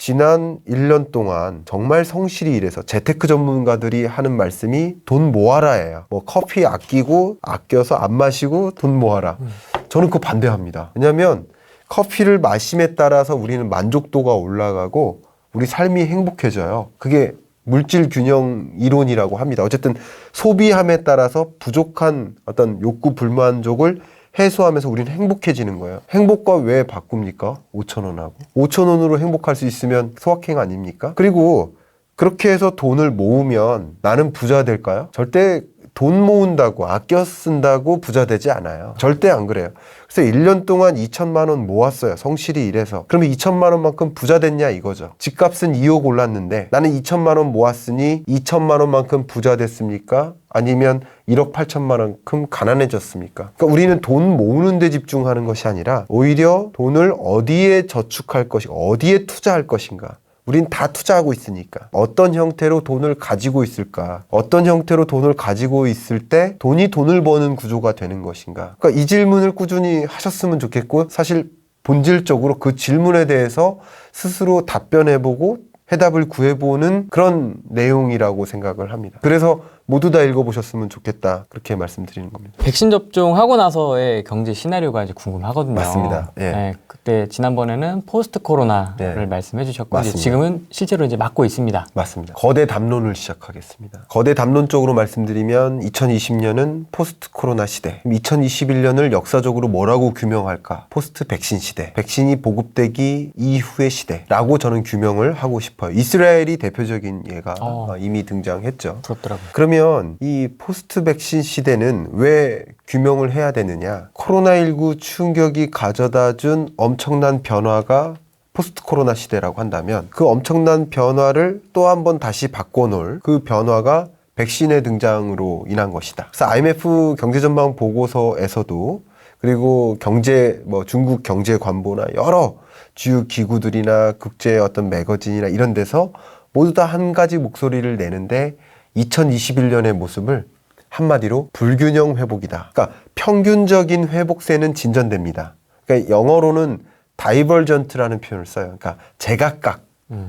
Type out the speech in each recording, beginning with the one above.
지난 1년 동안 정말 성실히 일해서 재테크 전문가들이 하는 말씀이 돈 모아라예요. 뭐 커피 아끼고 아껴서 안 마시고 돈 모아라. 저는 그거 반대합니다. 왜냐하면 커피를 마심에 따라서 우리는 만족도가 올라가고 우리 삶이 행복해져요. 그게 물질 균형 이론이라고 합니다. 어쨌든 소비함에 따라서 부족한 어떤 욕구 불만족을 해소하면서 우리는 행복해지는 거예요. 행복과 왜 바꿉니까? 5,000원하고. 5,000원으로 행복할 수 있으면 소확행 아닙니까? 그리고 그렇게 해서 돈을 모으면 나는 부자 될까요? 절대 돈 모은다고 아껴 쓴다고 부자 되지 않아요. 절대 안 그래요. 그래서 1년 동안 2천만 원 모았어요. 성실히 일해서. 그러면 2천만 원만큼 부자 됐냐 이거죠. 집값은 2억 올랐는데 나는 2천만 원 모았으니 2천만 원만큼 부자 됐습니까? 아니면 1억 8천만 원만큼 가난해졌습니까? 그러니까 우리는 돈 모으는 데 집중하는 것이 아니라 오히려 돈을 어디에 저축할 것인가, 어디에 투자할 것인가. 우린 다 투자하고 있으니까 어떤 형태로 돈을 가지고 있을까, 어떤 형태로 돈을 가지고 있을 때 돈이 돈을 버는 구조가 되는 것인가. 그러니까 이 질문을 꾸준히 하셨으면 좋겠고, 사실 본질적으로 그 질문에 대해서 스스로 답변해보고 해답을 구해보는 그런 내용이라고 생각을 합니다. 그래서 모두 다 읽어보셨으면 좋겠다, 그렇게 말씀드리는 겁니다. 백신 접종하고 나서의 경제 시나리오가 이제 궁금하거든요. 맞습니다. 예. 네, 그때 지난번에는 포스트 코로나를 네. 말씀해 주셨고 이제 맞습니다. 지금은 실제로 이제 맞고 있습니다. 맞습니다. 거대 담론을 시작하겠습니다. 거대 담론적으로 말씀드리면 2020년은 포스트 코로나 시대, 2021년을 역사적으로 뭐라고 규명할까? 포스트 백신 시대, 백신이 보급되기 이후의 시대라고 저는 규명을 하고 싶어요. 이스라엘이 대표적인 예가 이미 등장했죠. 부럽더라고요. 그러면 이 포스트 백신 시대는 왜 규명을 해야 되느냐? 코로나19 충격이 가져다준 엄청난 변화가 포스트 코로나 시대라고 한다면 그 엄청난 변화를 또 한 번 다시 바꿔놓을 그 변화가 백신의 등장으로 인한 것이다. 그래서 IMF 경제전망 보고서에서도, 그리고 중국 경제관보나 여러 주요 기구들이나 국제 어떤 매거진이나 이런 데서 모두 다 한 가지 목소리를 내는데 2021년의 모습을 한마디로 불균형 회복이다. 그러니까 평균적인 회복세는 진전됩니다. 그러니까 영어로는 다이버전트라는 표현을 써요. 그러니까 제각각,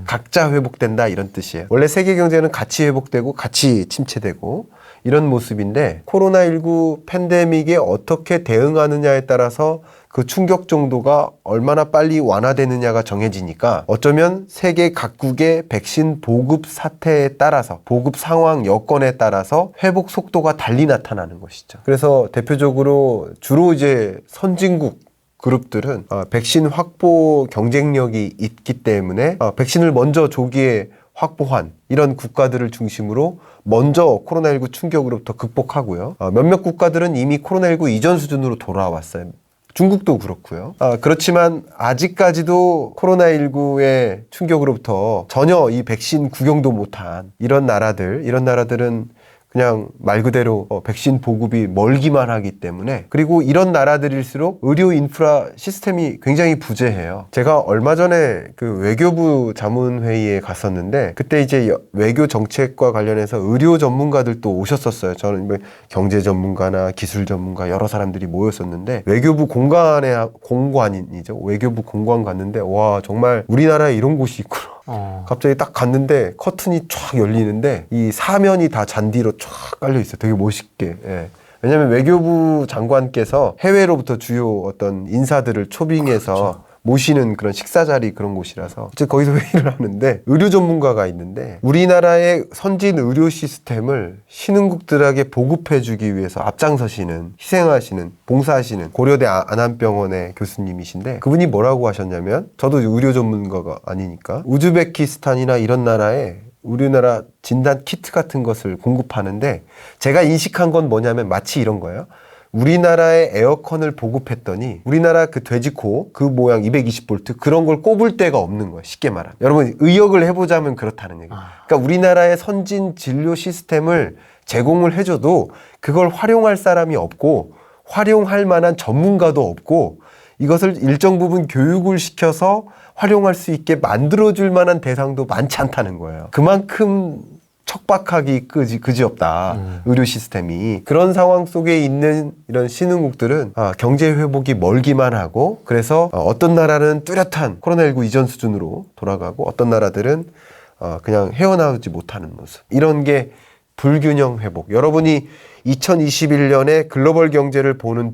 각자 회복된다 이런 뜻이에요. 원래 세계 경제는 같이 회복되고 같이 침체되고 이런 모습인데, 코로나19 팬데믹에 어떻게 대응하느냐에 따라서 그 충격 정도가 얼마나 빨리 완화되느냐가 정해지니까 어쩌면 세계 각국의 백신 보급 사태에 따라서, 보급 상황 여건에 따라서 회복 속도가 달리 나타나는 것이죠. 그래서 대표적으로 주로 이제 선진국 그룹들은 백신 확보 경쟁력이 있기 때문에 백신을 먼저 조기에 확보한 이런 국가들을 중심으로 먼저 코로나19 충격으로부터 극복하고요. 몇몇 국가들은 이미 코로나19 이전 수준으로 돌아왔어요. 중국도 그렇고요. 그렇지만 아직까지도 코로나19의 충격으로부터 전혀 이 백신 구경도 못한 이런 나라들은 그냥 말 그대로 백신 보급이 멀기만 하기 때문에, 그리고 이런 나라들일수록 의료 인프라 시스템이 굉장히 부재해요. 제가 얼마 전에 그 외교부 자문회의에 갔었는데, 그때 이제 외교 정책과 관련해서 의료 전문가들도 오셨었어요. 저는 뭐 경제 전문가나 기술 전문가 여러 사람들이 모였었는데, 외교부 공관이죠. 외교부 공관 갔는데, 와, 정말 우리나라에 이런 곳이 있구나. 갑자기 딱 갔는데 커튼이 쫙 열리는데 이 사면이 다 잔디로 쫙 깔려 있어요. 되게 멋있게. 예. 왜냐하면 외교부 장관께서 해외로부터 주요 어떤 인사들을 초빙해서 그렇죠. 모시는 그런 식사 자리 그런 곳이라서 이제 거기서 회의를 하는데, 의료 전문가가 있는데 우리나라의 선진 의료 시스템을 신흥국들에게 보급해주기 위해서 앞장서시는, 희생하시는, 봉사하시는 고려대 안암병원의 교수님이신데, 그분이 뭐라고 하셨냐면, 저도 의료 전문가가 아니니까 우즈베키스탄이나 이런 나라에 우리나라 진단 키트 같은 것을 공급하는데, 제가 인식한 건 뭐냐면 마치 이런 거예요. 우리나라에 에어컨을 보급했더니 우리나라 그 돼지코 그 모양 220V 그런 걸 꼽을 데가 없는 거예요. 쉽게 말하면. 여러분 의역을 해보자면 그렇다는 얘기예요. 그러니까 우리나라의 선진 진료 시스템을 제공을 해줘도 그걸 활용할 사람이 없고 활용할 만한 전문가도 없고, 이것을 일정 부분 교육을 시켜서 활용할 수 있게 만들어줄 만한 대상도 많지 않다는 거예요. 그만큼 척박하기 그지없다. 의료 시스템이. 그런 상황 속에 있는 이런 신흥국들은 경제 회복이 멀기만 하고 그래서 어떤 나라는 뚜렷한 코로나19 이전 수준으로 돌아가고 어떤 나라들은 그냥 헤어나오지 못하는 모습. 이런 게 불균형 회복. 여러분이 2021년에 글로벌 경제를 보는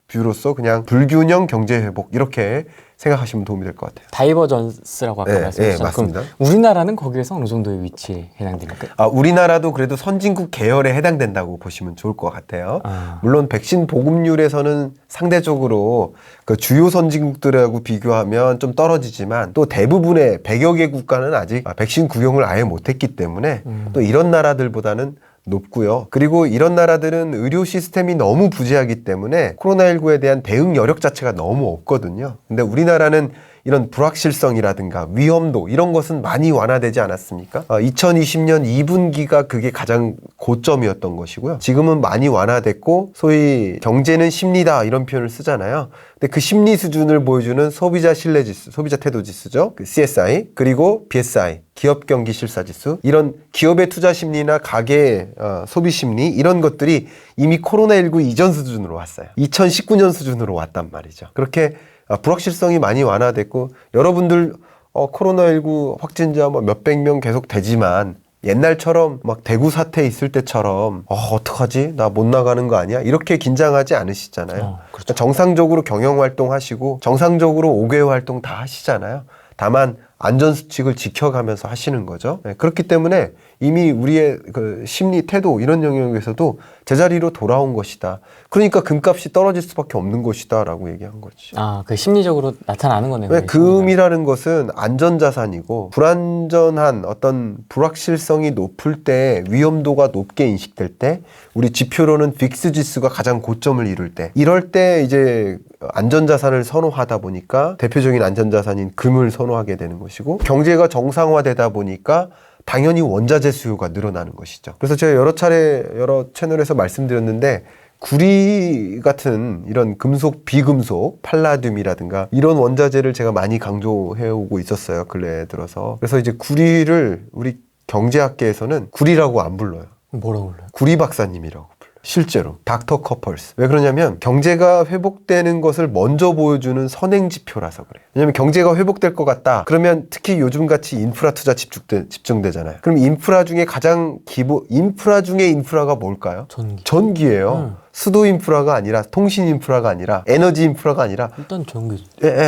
뷰로서 그냥 불균형 경제 회복 이렇게 생각하시면 도움이 될 것 같아요. 다이버전스라고 아까 말씀하셨잖아요. 맞습니다. 그럼 우리나라는 거기에서 어느 정도의 위치에 해당됩니까? 우리나라도 그래도 선진국 계열에 해당된다고 보시면 좋을 것 같아요. 물론 백신 보급률에서는 상대적으로 그 주요 선진국들하고 비교하면 좀 떨어지지만 또 대부분의 100여 개 국가는 아직 백신 구용을 아예 못했기 때문에 또 이런 나라들보다는 높고요. 그리고 이런 나라들은 의료 시스템이 너무 부재하기 때문에 코로나19에 대한 대응 여력 자체가 너무 없거든요. 근데 우리나라는 이런 불확실성이라든가 위험도 이런 것은 많이 완화되지 않았습니까? 2020년 2분기가 그게 가장 고점이었던 것이고요. 지금은 많이 완화됐고 소위 경제는 심리다 이런 표현을 쓰잖아요. 근데 그 심리 수준을 보여주는 소비자 신뢰 지수, 소비자 태도 지수죠. 그 CSI 그리고 BSI, 기업 경기 실사 지수 이런 기업의 투자 심리나 가계의 소비 심리 이런 것들이 이미 코로나19 이전 수준으로 왔어요. 2019년 수준으로 왔단 말이죠. 그렇게 불확실성이 많이 완화됐고 여러분들 코로나19 확진자 뭐 몇백 명 계속 되지만 옛날처럼 막 대구 사태 있을 때처럼 어떡하지? 나 못 나가는 거 아니야? 이렇게 긴장하지 않으시잖아요. 그렇죠. 정상적으로 경영 활동하시고 정상적으로 5개월 활동 다 하시잖아요. 다만 안전수칙을 지켜가면서 하시는 거죠. 그렇기 때문에 이미 우리의 그 심리, 태도 이런 영역에서도 제자리로 돌아온 것이다. 그러니까 금값이 떨어질 수밖에 없는 것이다 라고 얘기한 거지. 그 심리적으로 나타나는 거네요. 왜 금이라는 것은 안전자산이고 불안전한 어떤 불확실성이 높을 때 위험도가 높게 인식될 때 우리 지표로는 빅스 지수가 가장 고점을 이룰 때 이럴 때 이제 안전자산을 선호하다 보니까 대표적인 안전자산인 금을 선호하게 되는 것이고 경제가 정상화되다 보니까 당연히 원자재 수요가 늘어나는 것이죠. 그래서 제가 여러 차례 여러 채널에서 말씀드렸는데 구리 같은 이런 금속, 비금속, 팔라듐이라든가 이런 원자재를 제가 많이 강조해오고 있었어요. 근래에 들어서. 그래서 이제 구리를 우리 경제학계에서는 구리라고 안 불러요. 뭐라고 불러요? 구리 박사님이라고 불러요. 실제로 닥터 커펄스. 왜 그러냐면 경제가 회복되는 것을 먼저 보여주는 선행 지표라서 그래요. 왜냐면 경제가 회복될 것 같다. 그러면 특히 요즘같이 인프라 투자 집중되잖아요. 그럼 인프라 중에 가장 인프라 중에 인프라가 뭘까요? 전기예요. 수도 인프라가 아니라 통신 인프라가 아니라 에너지 인프라가 아니라 일단 전기죠.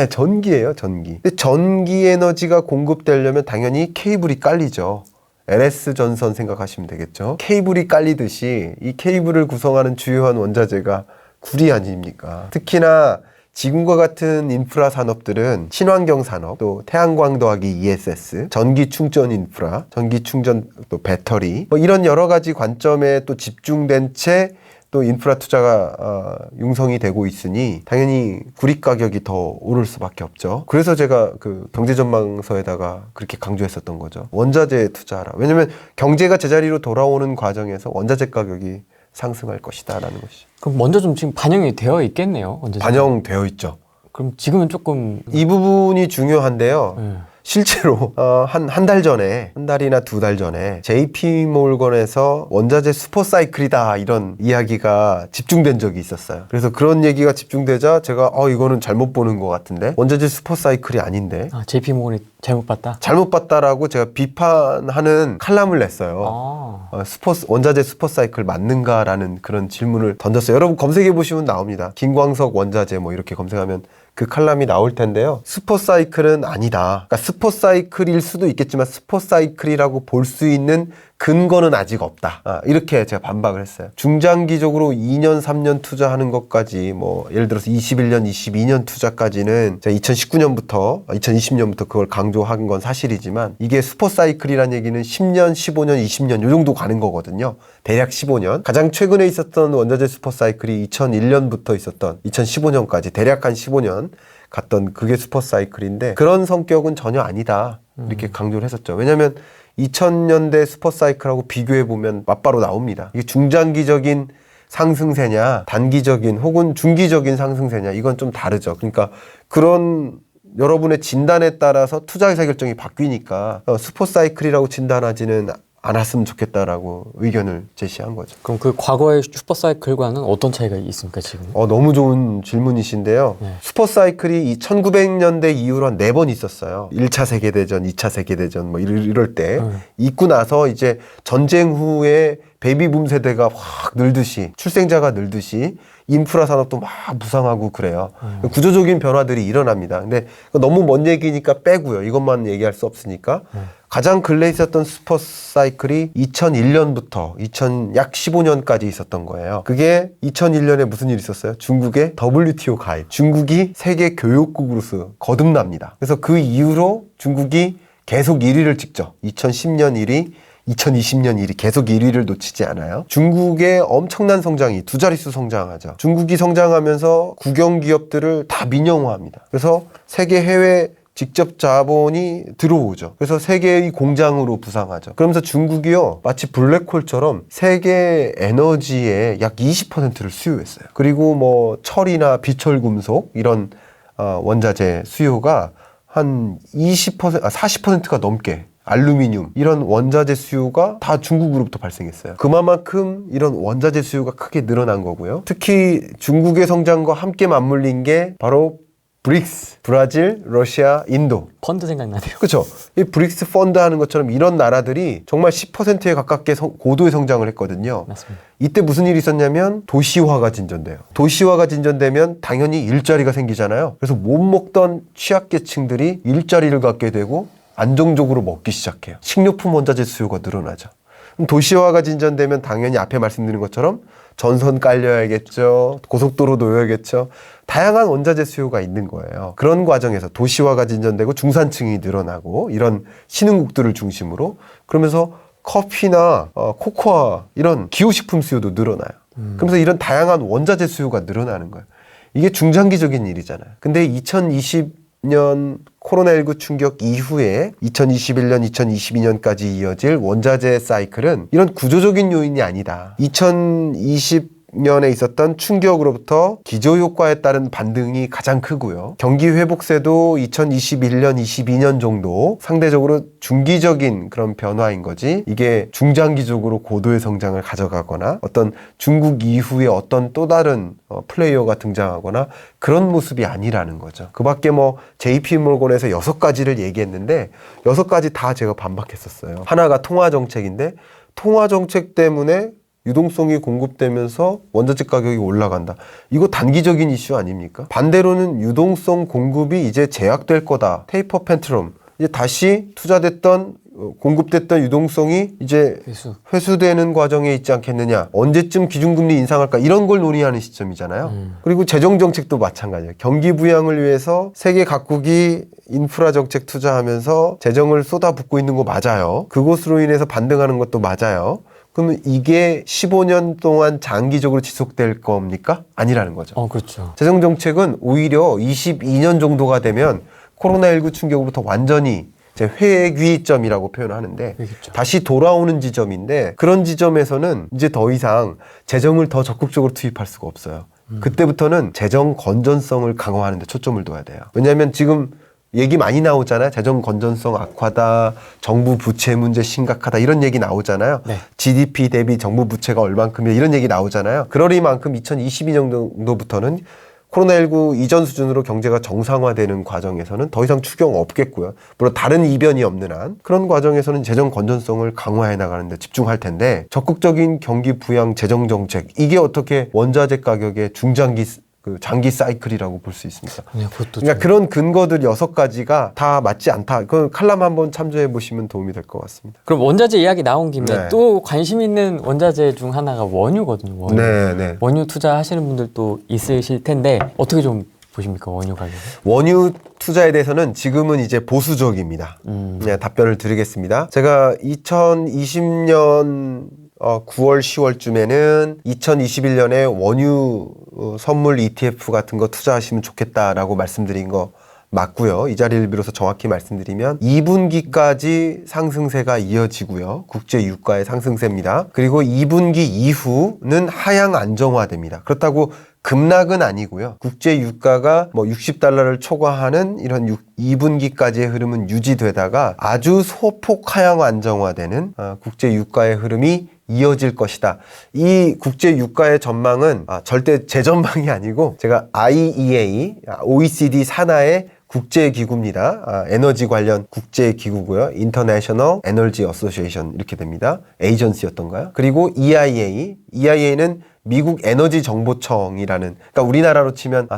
전기예요. 전기. 근데 전기 에너지가 공급되려면 당연히 케이블이 깔리죠. LS 전선 생각하시면 되겠죠. 케이블이 깔리듯이 이 케이블을 구성하는 주요한 원자재가 구리 아닙니까? 특히나 지금과 같은 인프라 산업들은 친환경 산업, 또 태양광 더하기 ESS, 전기 충전 인프라, 전기 충전 또 배터리 뭐 이런 여러 가지 관점에 또 집중된 채 또 인프라 투자가 융성이 되고 있으니 당연히 구리 가격이 더 오를 수밖에 없죠. 그래서 제가 그 경제전망서에다가 그렇게 강조했었던 거죠. 원자재 투자하라. 왜냐면 경제가 제자리로 돌아오는 과정에서 원자재 가격이 상승할 것이다 라는 것이죠. 그럼 먼저 좀 지금 반영이 되어 있겠네요. 반영되어 있죠. 그럼 지금은 조금 이 부분이 중요한데요. 실제로 한 달 전에, 한 달이나 두 달 전에 JP몰건에서 원자재 슈퍼사이클이다 이런 이야기가 집중된 적이 있었어요. 그래서 그런 얘기가 집중되자 제가 이거는 잘못 보는 것 같은데 원자재 슈퍼사이클이 아닌데 JP모건이 잘못 봤다? 잘못 봤다라고 제가 비판하는 칼럼을 냈어요. 원자재 슈퍼사이클 맞는가라는 그런 질문을 던졌어요. 여러분 검색해 보시면 나옵니다. 김광석 원자재 뭐 이렇게 검색하면 그 칼럼이 나올 텐데요. 슈퍼사이클은 아니다. 그러니까 슈퍼사이클일 수도 있겠지만 슈퍼사이클이라고 볼 수 있는 근거는 아직 없다. 이렇게 제가 반박을 했어요. 중장기적으로 2년, 3년 투자하는 것까지 뭐 예를 들어서 21년, 22년 투자까지는 제가 2019년부터 2020년부터 그걸 강조한 건 사실이지만 이게 슈퍼사이클이라는 얘기는 10년, 15년, 20년 요 정도 가는 거거든요. 대략 15년. 가장 최근에 있었던 원자재 슈퍼사이클이 2001년부터 있었던 2015년까지 대략 한 15년 갔던 그게 슈퍼사이클인데 그런 성격은 전혀 아니다. 이렇게 강조를 했었죠. 왜냐하면 2000년대 슈퍼사이클하고 비교해보면 맞바로 나옵니다. 이게 중장기적인 상승세냐 단기적인 혹은 중기적인 상승세냐 이건 좀 다르죠. 그러니까 그런 여러분의 진단에 따라서 투자 의사결정이 바뀌니까 슈퍼사이클이라고 진단하지는 않았으면 좋겠다라고 의견을 제시한 거죠. 그럼 그 과거의 슈퍼사이클과는 어떤 차이가 있습니까 지금? 너무 좋은 질문이신데요. 네. 슈퍼사이클이 이 1900년대 이후로 한 4번 있었어요. 1차 세계대전, 2차 세계대전 뭐 이럴 때 있고 나서 이제 전쟁 후에 베이비붐 세대가 확 늘듯이 출생자가 늘듯이 인프라 산업도 막 부상하고 그래요. 구조적인 변화들이 일어납니다. 근데 너무 먼 얘기니까 빼고요. 이것만 얘기할 수 없으니까. 가장 근래에 있었던 슈퍼사이클이 2001년부터 약 15년까지 있었던 거예요. 그게 2001년에 무슨 일이 있었어요? 중국의 WTO 가입. 중국이 세계 교역국으로서 거듭납니다. 그래서 그 이후로 중국이 계속 1위를 찍죠. 2010년 1위, 2020년 1위 계속 1위를 놓치지 않아요. 중국의 엄청난 성장이 두 자릿수 성장하죠. 중국이 성장하면서 국영 기업들을 다 민영화합니다. 그래서 세계 해외 직접 자본이 들어오죠. 그래서 세계의 공장으로 부상하죠. 그러면서 중국이요, 마치 블랙홀처럼 세계 에너지의 약 20%를 수요했어요. 그리고 뭐 철이나 비철금속 이런 원자재 수요가 한 40%가 넘게 알루미늄 이런 원자재 수요가 다 중국으로부터 발생했어요. 그만큼 이런 원자재 수요가 크게 늘어난 거고요. 특히 중국의 성장과 함께 맞물린 게 바로 브릭스, 브라질, 러시아, 인도. 펀드 생각나네요. 그렇죠. 이 브릭스 펀드 하는 것처럼 이런 나라들이 정말 10%에 가깝게 고도의 성장을 했거든요. 맞습니다. 이때 무슨 일이 있었냐면 도시화가 진전돼요. 도시화가 진전되면 당연히 일자리가 생기잖아요. 그래서 못 먹던 취약계층들이 일자리를 갖게 되고 안정적으로 먹기 시작해요. 식료품 원자재 수요가 늘어나죠. 그럼 도시화가 진전되면 당연히 앞에 말씀드린 것처럼 전선 깔려야겠죠. 고속도로 놓여야겠죠. 다양한 원자재 수요가 있는 거예요. 그런 과정에서 도시화가 진전되고 중산층이 늘어나고 이런 신흥국들을 중심으로 그러면서 커피나 코코아 이런 기호식품 수요도 늘어나요. 그러면서 이런 다양한 원자재 수요가 늘어나는 거예요. 이게 중장기적인 일이잖아요. 근데 2020년 코로나19 충격 이후에 2021년, 2022년까지 이어질 원자재 사이클은 이런 구조적인 요인이 아니다. 2020년에 있었던 충격으로부터 기저효과에 따른 반등이 가장 크고요. 경기 회복세도 2021년, 22년 정도 상대적으로 중기적인 그런 변화인 거지 이게 중장기적으로 고도의 성장을 가져가거나 어떤 중국 이후에 어떤 또 다른 플레이어가 등장하거나 그런 모습이 아니라는 거죠. 그 밖에 뭐 JP모건에서 6가지를 얘기했는데 6가지 다 제가 반박했었어요. 하나가 통화정책인데 통화정책 때문에 유동성이 공급되면서 원자재 가격이 올라간다. 이거 단기적인 이슈 아닙니까? 반대로는 유동성 공급이 이제 제약될 거다. 테이퍼 펜트럼. 이제 다시 투자됐던 공급됐던 유동성이 이제 회수되는 과정에 있지 않겠느냐. 언제쯤 기준금리 인상할까 이런 걸 논의하는 시점이잖아요. 그리고 재정정책도 마찬가지예요. 경기 부양을 위해서 세계 각국이 인프라 정책 투자하면서 재정을 쏟아붓고 있는 거 맞아요. 그것으로 인해서 반등하는 것도 맞아요. 그러면 이게 15년 동안 장기적으로 지속될 겁니까? 아니라는 거죠. 그렇죠. 재정정책은 오히려 22년 정도가 되면 코로나19 충격으로부터 완전히 회귀점이라고 표현하는데 다시 돌아오는 지점인데 그런 지점에서는 이제 더 이상 재정을 더 적극적으로 투입할 수가 없어요. 그때부터는 재정 건전성을 강화하는 데 초점을 둬야 돼요. 왜냐하면 지금 얘기 많이 나오잖아요. 재정 건전성 악화다, 정부 부채 문제 심각하다 이런 얘기 나오잖아요. 네. GDP 대비 정부 부채가 얼만큼이야 이런 얘기 나오잖아요. 그러리만큼 2022년 정도부터는 코로나19 이전 수준으로 경제가 정상화되는 과정에서는 더 이상 추경 없겠고요. 물론 다른 이변이 없는 한 그런 과정에서는 재정 건전성을 강화해 나가는 데 집중할 텐데 적극적인 경기 부양 재정 정책 이게 어떻게 원자재 가격의 장기 사이클이라고 볼 수 있습니다. 그러니까 그런 근거들 6가지가 다 맞지 않다. 그 칼럼 한번 참조해 보시면 도움이 될 것 같습니다. 그럼 원자재 이야기 나온 김에 또 관심 있는 원자재 중 하나가 원유거든요. 원유. 네. 원유 투자하시는 분들도 있으실 텐데 어떻게 좀 보십니까? 원유 가격? 원유 투자에 대해서는 지금은 이제 보수적입니다. 네, 답변을 드리겠습니다. 제가 2020년 9월, 10월쯤에는 2021년에 원유 선물 ETF 같은 거 투자하시면 좋겠다라고 말씀드린 거 맞고요. 이 자리를 빌어서 정확히 말씀드리면 2분기까지 상승세가 이어지고요. 국제 유가의 상승세입니다. 그리고 2분기 이후는 하향 안정화됩니다. 그렇다고 급락은 아니고요. 국제 유가가 뭐 60달러를 초과하는 이런 2분기까지의 흐름은 유지되다가 아주 소폭 하향 안정화되는 국제 유가의 흐름이 이어질 것이다. 이 국제 유가의 전망은 절대 제 전망이 아니고 제가 IEA, OECD 산하의 국제기구입니다. 에너지 관련 국제기구고요. International Energy Association 이렇게 됩니다. 에이전시였던가요? 그리고 EIA는 미국 에너지 정보청이라는, 그러니까 우리나라로 치면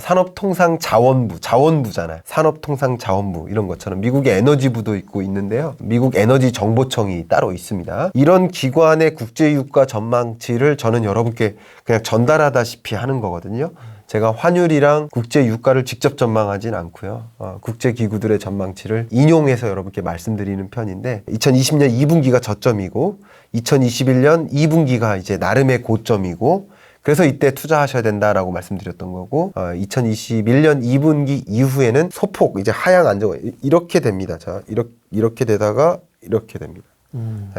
자원부잖아요. 산업통상자원부 이런 것처럼 미국의 에너지부도 있고 있는데요. 미국 에너지 정보청이 따로 있습니다. 이런 기관의 국제유가 전망치를 저는 여러분께 그냥 전달하다시피 하는 거거든요. 제가 환율이랑 국제 유가를 직접 전망하진 않고요. 국제기구들의 전망치를 인용해서 여러분께 말씀드리는 편인데 2020년 2분기가 저점이고 2021년 2분기가 이제 나름의 고점이고 그래서 이때 투자하셔야 된다라고 말씀드렸던 거고 2021년 2분기 이후에는 소폭 이제 하향 안정 이렇게 됩니다. 자, 이렇게 되다가 이렇게 됩니다.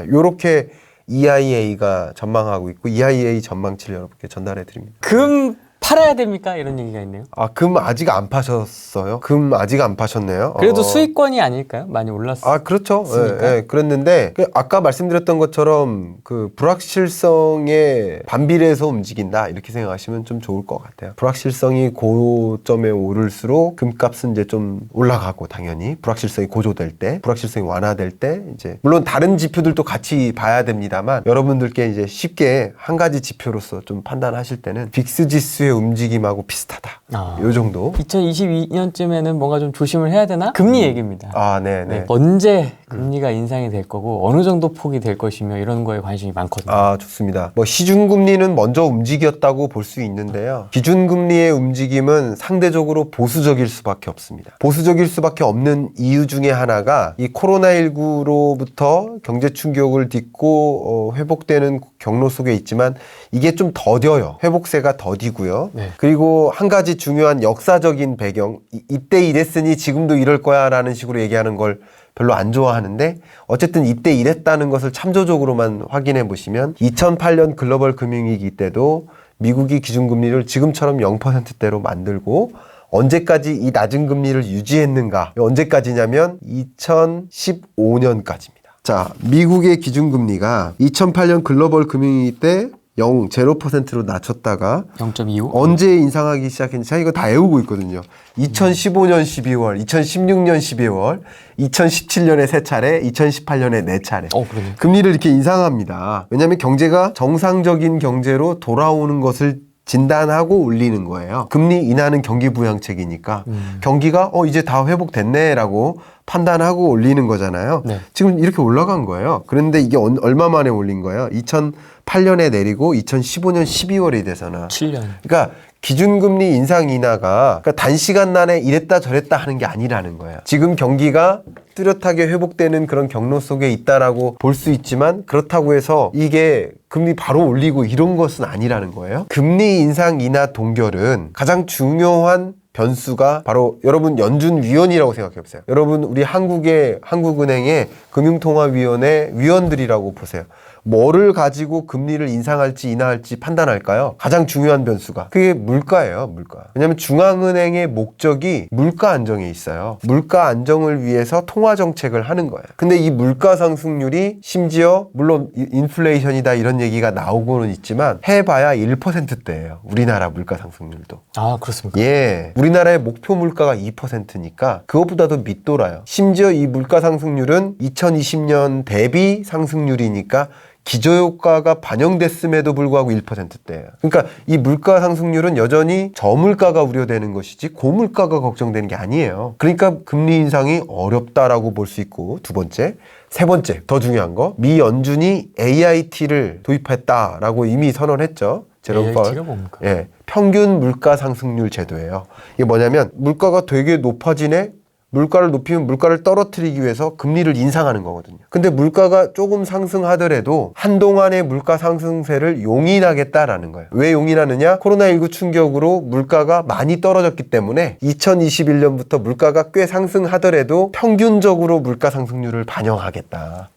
이렇게 EIA가 전망하고 있고 EIA 전망치를 여러분께 전달해 드립니다. 금 팔아야 됩니까? 이런 얘기가 있네요. 금 아직 안 파셨어요? 금 아직 안 파셨네요. 그래도 수익권이 아닐까요? 많이 올랐어요. 그렇죠. 예, 그랬는데 아까 말씀드렸던 것처럼 그 불확실성에 반비례해서 움직인다 이렇게 생각하시면 좀 좋을 것 같아요. 불확실성이 고점에 오를수록 금값은 이제 좀 올라가고 당연히 불확실성이 고조될 때, 불확실성이 완화될 때 이제 물론 다른 지표들도 같이 봐야 됩니다만 여러분들께 이제 쉽게 한 가지 지표로서 좀 판단하실 때는 빅스 지수의 움직임하고 비슷하다. 요 정도. 2022년쯤에는 뭔가 좀 조심을 해야 되나? 금리 얘기입니다. 네. 언제 금리가 인상이 될 거고 어느 정도 폭이 될 것이며 이런 거에 관심이 많거든요. 좋습니다. 시중금리는 먼저 움직였다고 볼 수 있는데요. 기준금리의 움직임은 상대적으로 보수적일 수밖에 없습니다. 보수적일 수밖에 없는 이유 중에 하나가 이 코로나19로부터 경제 충격을 딛고 회복되는 경로 속에 있지만 이게 좀 더뎌요. 회복세가 더디고요. 네. 그리고 한 가지 중요한 역사적인 배경, 이때 이랬으니 지금도 이럴 거야 라는 식으로 얘기하는 걸 별로 안 좋아하는데 어쨌든 이때 이랬다는 것을 참조적으로만 확인해 보시면 2008년 글로벌 금융위기 때도 미국이 기준금리를 지금처럼 0%대로 만들고 언제까지 이 낮은 금리를 유지했는가? 언제까지냐면 2015년까지입니다. 자, 미국의 기준금리가 2008년 글로벌 금융위기 때 0%로 낮췄다가 0.25? 언제 인상하기 시작했는지 제가 이거 다 외우고 있거든요. 2015년 12월, 2016년 12월, 2017년에 3차례, 2018년에 4차례. 그러네. 금리를 이렇게 인상합니다. 왜냐하면 경제가 정상적인 경제로 돌아오는 것을 진단하고 올리는 거예요. 금리 인하는 경기 부양책이니까 경기가 이제 다 회복됐네라고 판단하고 올리는 거잖아요. 네. 지금 이렇게 올라간 거예요. 그런데 이게 얼마 만에 올린 거예요? 2008년에 내리고 2015년 12월이 돼서는 7년. 그러니까 기준금리 인상 인하가 단시간 안에 이랬다 저랬다 하는 게 아니라는 거예요. 지금 경기가 뚜렷하게 회복되는 그런 경로 속에 있다라고 볼 수 있지만 그렇다고 해서 이게 금리 바로 올리고 이런 것은 아니라는 거예요. 금리 인상 인하 동결은 가장 중요한 변수가 바로 여러분 연준위원이라고 생각해 보세요. 여러분 우리 한국은행의 금융통화위원회 위원들이라고 보세요. 뭐를 가지고 금리를 인상할지 인하할지 판단할까요? 가장 중요한 변수가 그게 물가예요. 물가. 왜냐하면 중앙은행의 목적이 물가 안정에 있어요. 물가 안정을 위해서 통화 정책을 하는 거예요. 근데 이 물가 상승률이 심지어 물론 인플레이션이다 이런 얘기가 나오고는 있지만 해봐야 1%대예요. 우리나라 물가 상승률도. 그렇습니까? 예. 우리나라의 목표 물가가 2%니까 그것보다도 밑돌아요. 심지어 이 물가 상승률은 2020년 대비 상승률이니까 기저효과가 반영됐음에도 불구하고 1%대예요. 그러니까 이 물가 상승률은 여전히 저물가가 우려되는 것이지 고물가가 걱정되는 게 아니에요. 그러니까 금리 인상이 어렵다라고 볼 수 있고 두 번째, 세 번째 더 중요한 거 미 연준이 AIT를 도입했다라고 이미 선언했죠. AIT가 뭡니까? 평균 물가 상승률 제도예요. 이게 뭐냐면 물가가 되게 높아지네? 물가를 높이면 물가를 떨어뜨리기 위해서 금리를 인상하는 거거든요. 근데 물가가 조금 상승하더라도 한동안의 물가 상승세를 용인하겠다라는 거예요. 왜 용인하느냐? 코로나19 충격으로 물가가 많이 떨어졌기 때문에 2021년부터 물가가 꽤 상승하더라도 평균적으로 물가 상승률을 반영하겠다.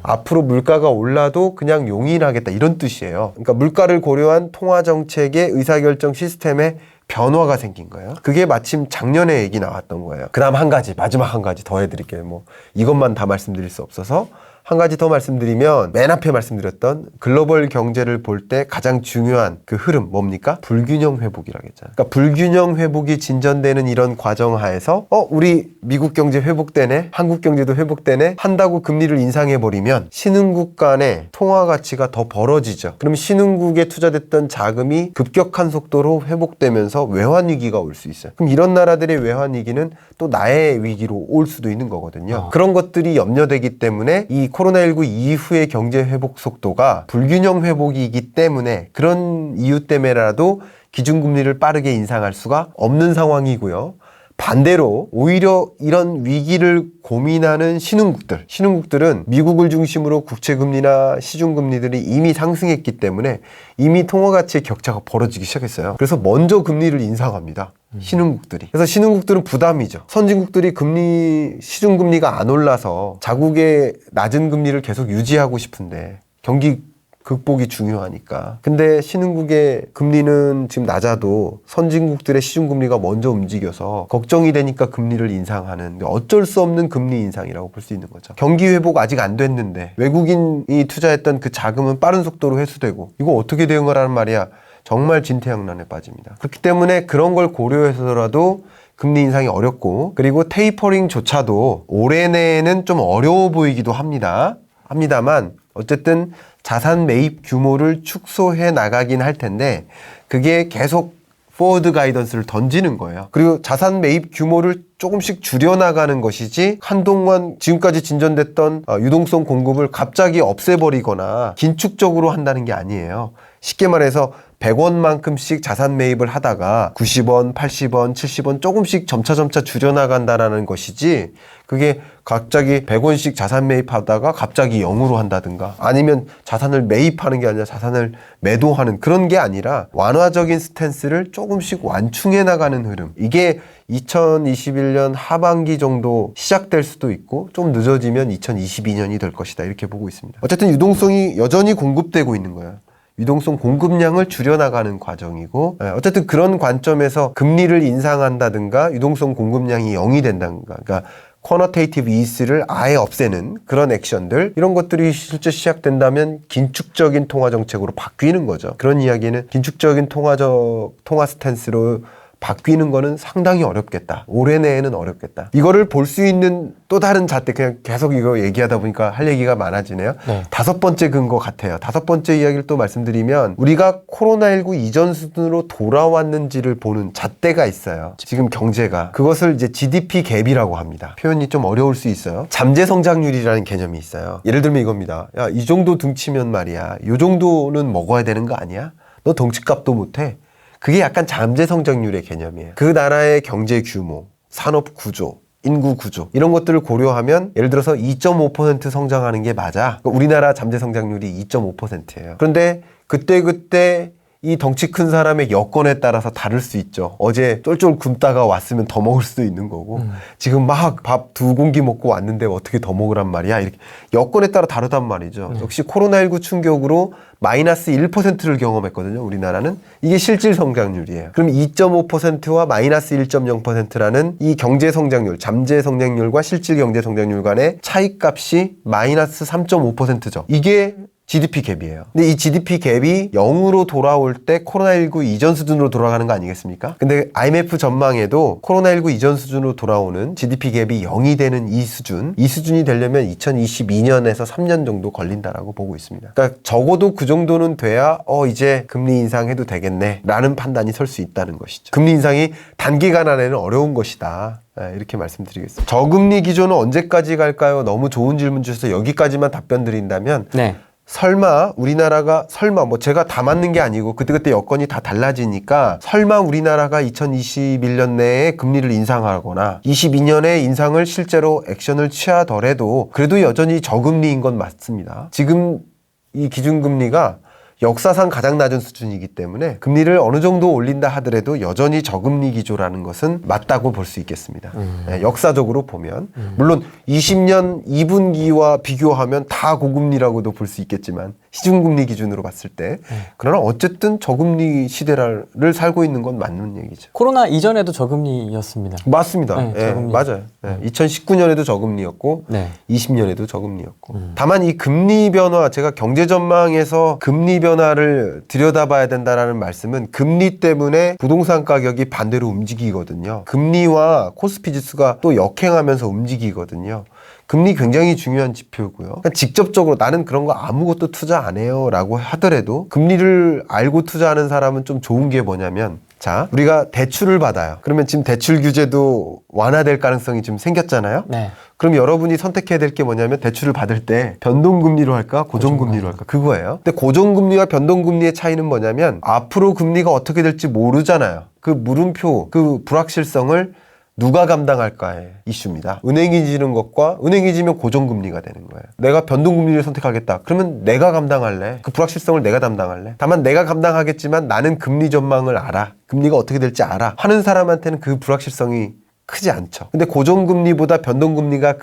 앞으로 물가가 올라도 그냥 용인하겠다 이런 뜻이에요. 그러니까 물가를 고려한 통화정책의 의사결정 시스템에 변화가 생긴 거예요. 그게 마침 작년에 얘기 나왔던 거예요. 그 다음 한 가지, 마지막 한 가지 더 해드릴게요. 뭐 이것만 다 말씀드릴 수 없어서 한 가지 더 말씀드리면 맨 앞에 말씀드렸던 글로벌 경제를 볼 때 가장 중요한 그 흐름 뭡니까? 불균형 회복이라고 했잖아요. 그러니까 불균형 회복이 진전되는 이런 과정 하에서 우리 미국 경제 회복되네, 한국 경제도 회복되네 한다고 금리를 인상해버리면 신흥국 간의 통화 가치가 더 벌어지죠. 그럼 신흥국에 투자됐던 자금이 급격한 속도로 회복되면서 외환 위기가 올 수 있어요. 그럼 이런 나라들의 외환 위기는 또 나의 위기로 올 수도 있는 거거든요. 그런 것들이 염려되기 때문에 이 코로나19 이후의 경제 회복 속도가 불균형 회복이기 때문에 그런 이유 때문에라도 기준금리를 빠르게 인상할 수가 없는 상황이고요. 반대로 오히려 이런 위기를 고민하는 신흥국들은 미국을 중심으로 국채금리나 시중금리들이 이미 상승했기 때문에 이미 통화가치의 격차가 벌어지기 시작했어요. 그래서 먼저 금리를 인상합니다. 신흥국들이. 그래서 신흥국들은 부담이죠. 선진국들이 시중금리가 안 올라서 자국의 낮은 금리를 계속 유지하고 싶은데 경기 극복이 중요하니까. 근데 신흥국의 금리는 지금 낮아도 선진국들의 시중금리가 먼저 움직여서 걱정이 되니까 금리를 인상하는 어쩔 수 없는 금리 인상이라고 볼 수 있는 거죠. 경기 회복 아직 안 됐는데 외국인이 투자했던 그 자금은 빠른 속도로 회수되고 이거 어떻게 대응하라는 말이야. 정말 진퇴양난에 빠집니다. 그렇기 때문에 그런 걸 고려해서라도 금리 인상이 어렵고 그리고 테이퍼링조차도 올해 내에는 좀 어려워 보이기도 합니다만 어쨌든 자산 매입 규모를 축소해 나가긴 할 텐데 그게 계속 포워드 가이던스를 던지는 거예요. 그리고 자산 매입 규모를 조금씩 줄여나가는 것이지 한동안 지금까지 진전됐던 유동성 공급을 갑자기 없애버리거나 긴축적으로 한다는 게 아니에요. 쉽게 말해서 100원만큼씩 자산 매입을 하다가 90원, 80원, 70원 조금씩 점차 줄여나간다라는 것이지 그게 갑자기 100원씩 자산 매입하다가 갑자기 0으로 한다든가 아니면 자산을 매입하는 게 아니라 자산을 매도하는 그런 게 아니라 완화적인 스탠스를 조금씩 완충해 나가는 흐름. 이게 2021년 하반기 정도 시작될 수도 있고 좀 늦어지면 2022년이 될 것이다 이렇게 보고 있습니다. 어쨌든 유동성이 여전히 공급되고 있는 거예요. 유동성 공급량을 줄여나가는 과정이고 어쨌든 그런 관점에서 금리를 인상한다든가 유동성 공급량이 0이 된다든가 그러니까 쿼너테이티브 이스를 아예 없애는 그런 액션들 이런 것들이 실제 시작된다면 긴축적인 통화 정책으로 바뀌는 거죠. 그런 이야기는 긴축적인 통화 스탠스로 바뀌는 거는 상당히 어렵겠다. 올해 내에는 어렵겠다. 이거를 볼 수 있는 또 다른 잣대 그냥 계속 이거 얘기하다 보니까 할 얘기가 많아지네요. 네. 5번째 근거 같아요. 5번째 이야기를 또 말씀드리면 우리가 코로나19 이전 수준으로 돌아왔는지를 보는 잣대가 있어요. 지금 경제가. 그것을 이제 GDP 갭이라고 합니다. 표현이 좀 어려울 수 있어요. 잠재 성장률이라는 개념이 있어요. 예를 들면 이겁니다. 야, 이 정도 등치면 말이야. 이 정도는 먹어야 되는 거 아니야? 너 덩치값도 못해. 그게 약간 잠재 성장률의 개념이에요. 그 나라의 경제 규모, 산업 구조, 인구 구조 이런 것들을 고려하면 예를 들어서 2.5% 성장하는 게 맞아. 그러니까 우리나라 잠재 성장률이 2.5%예요. 그런데 그때 이 덩치 큰 사람의 여건에 따라서 다를 수 있죠. 어제 쫄쫄 굶다가 왔으면 더 먹을 수도 있는 거고 지금 막 밥 2공기 먹고 왔는데 어떻게 더 먹으란 말이야. 이렇게 여건에 따라 다르단 말이죠. 역시 코로나19 충격으로 마이너스 1%를 경험했거든요. 우리나라는. 이게 실질 성장률이에요. 그럼 2.5%와 마이너스 1.0%라는 이 경제 성장률, 잠재 성장률과 실질 경제 성장률 간의 차이값이 마이너스 3.5%죠. 이게 GDP 갭이에요. 근데 이 GDP 갭이 0으로 돌아올 때 코로나19 이전 수준으로 돌아가는 거 아니겠습니까? 근데 IMF 전망에도 코로나19 이전 수준으로 돌아오는 GDP 갭이 0이 되는 이 수준이 되려면 2022년에서 3년 정도 걸린다라고 보고 있습니다. 그러니까 적어도 그 정도는 돼야 이제 금리 인상해도 되겠네 라는 판단이 설 수 있다는 것이죠. 금리 인상이 단기간 안에는 어려운 것이다. 이렇게 말씀드리겠습니다. 저금리 기조는 언제까지 갈까요? 너무 좋은 질문 주셔서 여기까지만 답변 드린다면 네. 설마 우리나라가 뭐 제가 다 맞는 게 아니고 그때그때 여건이 다 달라지니까 설마 우리나라가 2021년 내에 금리를 인상하거나 22년에 인상을 실제로 액션을 취하더라도 그래도 여전히 저금리인 건 맞습니다. 지금 이 기준금리가 역사상 가장 낮은 수준이기 때문에 금리를 어느 정도 올린다 하더라도 여전히 저금리 기조라는 것은 맞다고 볼 수 있겠습니다. 네, 역사적으로 보면 물론 20년 2분기와 비교하면 다 고금리라고도 볼 수 있겠지만 시중금리 기준으로 봤을 때 그러나 어쨌든 저금리 시대를 살고 있는 건 맞는 얘기죠. 코로나 이전에도 저금리였습니다. 맞습니다. 네, 예, 저금리. 맞아요. 예, 2019년에도 저금리였고 네. 20년에도 저금리였고 다만 이 금리 변화 제가 경제 전망에서 금리 변화를 들여다봐야 된다라는 말씀은 금리 때문에 부동산 가격이 반대로 움직이거든요. 금리와 코스피 지수가 또 역행하면서 움직이거든요. 금리 굉장히 중요한 지표고요. 그러니까 직접적으로 나는 그런 거 아무것도 투자 안 해요 라고 하더라도 금리를 알고 투자하는 사람은 좀 좋은 게 뭐냐면 자, 우리가 대출을 받아요. 그러면 지금 대출 규제도 완화될 가능성이 좀 생겼잖아요. 네. 그럼 여러분이 선택해야 될 게 뭐냐면 대출을 받을 때 변동금리로 할까 고정금리로 할까 그거예요. 근데 고정금리와 변동금리의 차이는 뭐냐면 앞으로 금리가 어떻게 될지 모르잖아요. 그 물음표, 그 불확실성을 누가 감당할까의 이슈입니다. 은행이 지는 것과 은행이 지면 고정금리가 되는 거예요. 내가 변동금리를 선택하겠다. 그러면 내가 감당할래. 그 불확실성을 내가 담당할래. 다만 내가 감당하겠지만 나는 금리 전망을 알아. 금리가 어떻게 될지 알아. 하는 사람한테는 그 불확실성이 크지 않죠. 근데 고정금리보다 변동금리가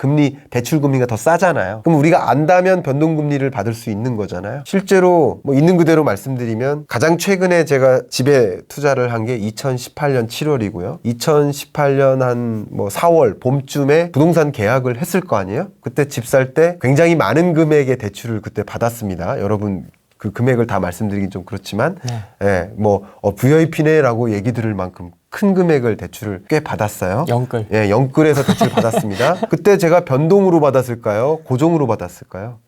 대출금리가 더 싸잖아요. 그럼 우리가 안다면 변동금리를 받을 수 있는 거잖아요. 실제로 뭐 있는 그대로 말씀드리면 가장 최근에 제가 집에 투자를 한 게 2018년 7월이고요. 2018년 한 뭐 4월 봄쯤에 부동산 계약을 했을 거 아니에요? 그때 집 살 때 굉장히 많은 금액의 대출을 그때 받았습니다. 여러분 그 금액을 다 말씀드리긴 좀 그렇지만 예, 뭐 VIP네라고 얘기 들을 만큼 큰 금액을 대출을 꽤 받았어요. 영끌. 예, 영끌에서 대출 받았습니다. 그때 제가 변동으로 받았을까요? 고정으로 받았을까요?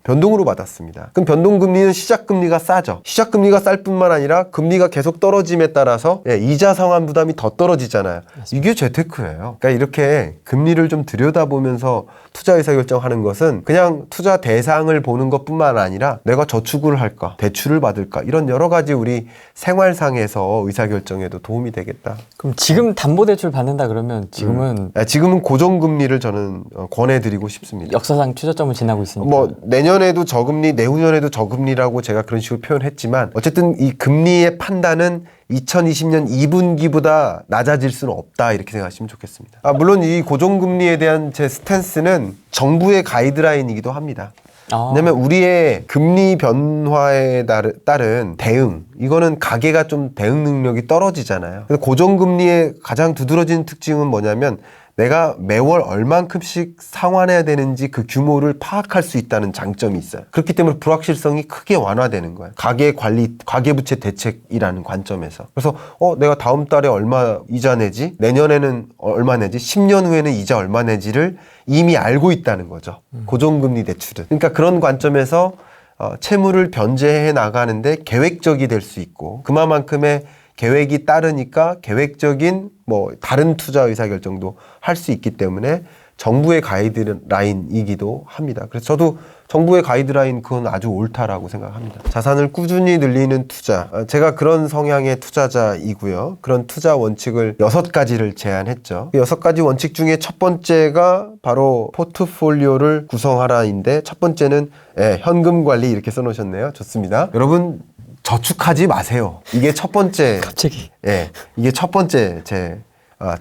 변동으로 받았습니다. 그럼 변동금리는 시작금리가 싸죠. 시작금리가 쌀 뿐만 아니라 금리가 계속 떨어짐에 따라서 이자 상환 부담이 더 떨어지잖아요. 맞습니다. 이게 재테크예요. 그러니까 이렇게 금리를 좀 들여다보면서 투자 의사결정하는 것은 그냥 투자 대상을 보는 것뿐만 아니라 내가 저축을 할까, 대출을 받을까 이런 여러 가지 우리 생활상에서 의사결정에도 도움이 되겠다. 그럼 지금 담보대출 받는다 그러면 지금은 고정금리를 저는 권해드리고 싶습니다. 역사상 최저점을 지나고 있으니까. 뭐 내년에도 저금리, 내후년에도 저금리라고 제가 그런 식으로 표현했지만 어쨌든 이 금리의 판단은 2020년 2분기보다 낮아질 수는 없다 이렇게 생각하시면 좋겠습니다. 물론 이 고정금리에 대한 제 스탠스는 정부의 가이드라인이기도 합니다. 왜냐면 우리의 금리 변화에 따른 대응 이거는 가계가 좀 대응 능력이 떨어지잖아요. 그래서 고정금리의 가장 두드러진 특징은 뭐냐면 내가 매월 얼만큼씩 상환해야 되는지 그 규모를 파악할 수 있다는 장점이 있어요. 그렇기 때문에 불확실성이 크게 완화되는 거예요. 가계부채 대책이라는 관점에서. 그래서 내가 다음 달에 얼마 이자 내지, 내년에는 얼마 내지, 10년 후에는 이자 얼마 내지를 이미 알고 있다는 거죠. 고정금리 대출은. 그러니까 그런 관점에서 채무를 변제해 나가는데 계획적이 될 수 있고 그만큼의 계획이 따르니까 계획적인 다른 투자 의사결정도 할 수 있기 때문에 정부의 가이드라인이기도 합니다. 그래서 저도 정부의 가이드라인 그건 아주 옳다라고 생각합니다. 자산을 꾸준히 늘리는 투자. 제가 그런 성향의 투자자이고요. 그런 투자 원칙을 6가지를 제안했죠. 그 6가지 원칙 중에 첫 번째가 바로 포트폴리오를 구성하라인데 첫 번째는 현금 관리 이렇게 써놓으셨네요. 좋습니다. 여러분 저축하지 마세요. 이게 첫 번째. 갑자기. 이게 첫 번째 제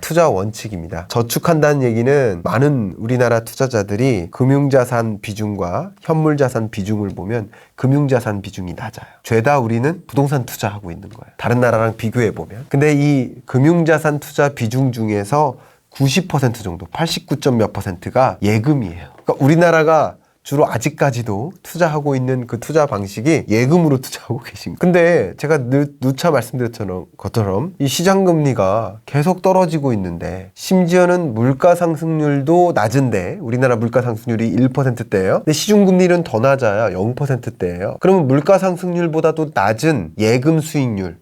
투자 원칙입니다. 저축한다는 얘기는 많은 우리나라 투자자들이 금융자산 비중과 현물자산 비중을 보면 금융자산 비중이 낮아요. 죄다 우리는 부동산 투자하고 있는 거예요. 다른 나라랑 비교해 보면. 근데 이 금융자산 투자 비중 중에서 90% 정도, 89점 몇 %가 예금이에요. 그러니까 우리나라가 주로 아직까지도 투자하고 있는 그 투자 방식이 예금으로 투자하고 계십니다. 근데 제가 누차 말씀드렸던 것처럼 이 시장 금리가 계속 떨어지고 있는데 심지어는 물가 상승률도 낮은데 우리나라 물가 상승률이 1%대예요. 근데 시중 금리는 더 낮아요. 0%대예요. 그러면 물가 상승률보다도 낮은 예금 수익률,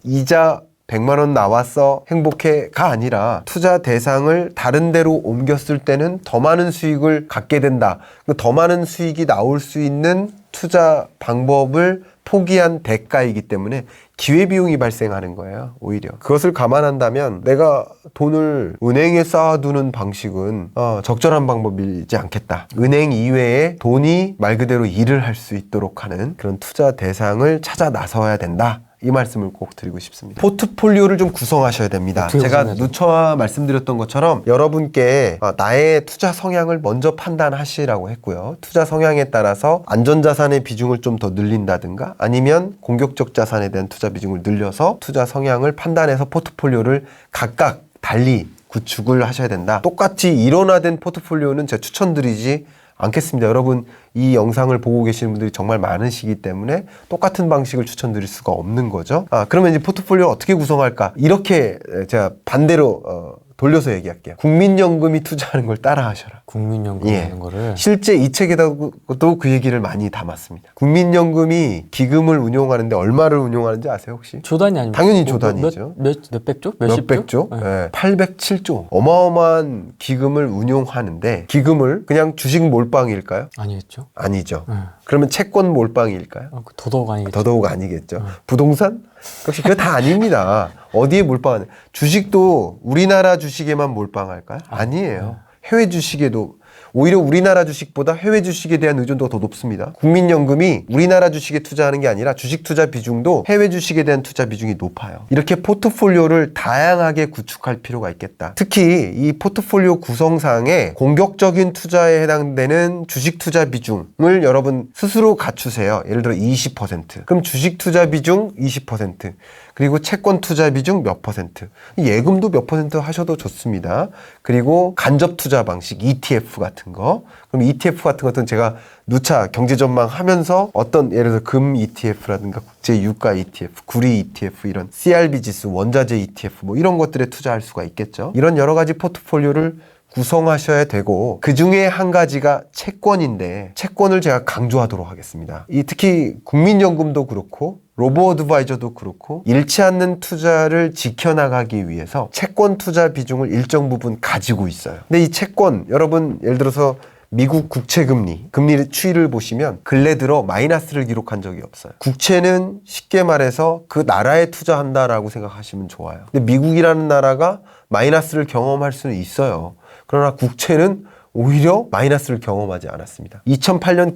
이자 100만 원 나왔어 행복해가 아니라 투자 대상을 다른 데로 옮겼을 때는 더 많은 수익을 갖게 된다. 더 많은 수익이 나올 수 있는 투자 방법을 포기한 대가이기 때문에 기회비용이 발생하는 거예요. 오히려 그것을 감안한다면 내가 돈을 은행에 쌓아두는 방식은 적절한 방법이지 않겠다. 은행 이외에 돈이 말 그대로 일을 할 수 있도록 하는 그런 투자 대상을 찾아 나서야 된다. 이 말씀을 꼭 드리고 싶습니다. 포트폴리오를 좀 구성하셔야 됩니다. 제가 누차 말씀드렸던 것처럼 여러분께 나의 투자 성향을 먼저 판단하시라고 했고요. 투자 성향에 따라서 안전자산의 비중을 좀 더 늘린다든가 아니면 공격적 자산에 대한 투자 비중을 늘려서 투자 성향을 판단해서 포트폴리오를 각각 달리 구축을 하셔야 된다. 똑같이 일원화된 포트폴리오는 제가 추천드리지 않겠습니다. 여러분 이 영상을 보고 계시는 분들이 정말 많으시기 때문에 똑같은 방식을 추천드릴 수가 없는 거죠. 그러면 이제 포트폴리오 어떻게 구성할까? 이렇게 제가 반대로 돌려서 얘기할게요. 국민연금이 투자하는 걸 따라 하셔라. 국민연금 하는 거를 실제 이 책에도 그 얘기를 많이 담았습니다. 국민연금이 기금을 운용하는데 얼마를 운용하는지 아세요 혹시? 조단이 아닙니까? 당연히 조단이죠. 몇백 조? 몇십 조? 네. 807조. 어마어마한 기금을 운용하는데 기금을 그냥 주식 몰빵일까요? 아니겠죠. 아니죠. 그러면 채권 몰빵일까요? 더더욱 아니겠죠. 더더욱 아니겠죠. 부동산? 역시 그거 다 아닙니다. 어디에 몰빵하는? 주식도 우리나라 주식에만 몰빵할까요? 아니에요. 해외 주식에도 오히려 우리나라 주식보다 해외 주식에 대한 의존도가 더 높습니다. 국민연금이 우리나라 주식에 투자하는 게 아니라 주식 투자 비중도 해외 주식에 대한 투자 비중이 높아요. 이렇게 포트폴리오를 다양하게 구축할 필요가 있겠다. 특히 이 포트폴리오 구성상에 공격적인 투자에 해당되는 주식 투자 비중을 여러분 스스로 갖추세요. 예를 들어 20%. 그럼 주식 투자 비중 20%. 그리고 채권 투자 비중 몇 %. 예금도 몇 % 하셔도 좋습니다. 그리고 간접 투자 방식 ETF 같은 거. 그럼 ETF 같은 것은 제가 누차 경제 전망 하면서 어떤 예를 들어 금 ETF라든가 국제 유가 ETF, 구리 ETF 이런 CRB 지수, 원자재 ETF 뭐 이런 것들에 투자할 수가 있겠죠. 이런 여러 가지 포트폴리오를 구성하셔야 되고 그 중에 한 가지가 채권인데 채권을 제가 강조하도록 하겠습니다. 특히 국민연금도 그렇고 로보어드바이저도 그렇고 잃지 않는 투자를 지켜나가기 위해서 채권 투자 비중을 일정 부분 가지고 있어요. 근데 이 채권 여러분 예를 들어서 미국 국채금리, 금리 추이를 보시면 근래 들어 마이너스를 기록한 적이 없어요. 국채는 쉽게 말해서 그 나라에 투자한다라고 생각하시면 좋아요. 근데 미국이라는 나라가 마이너스를 경험할 수는 있어요. 그러나 국채는 오히려 마이너스를 경험하지 않았습니다. 2008년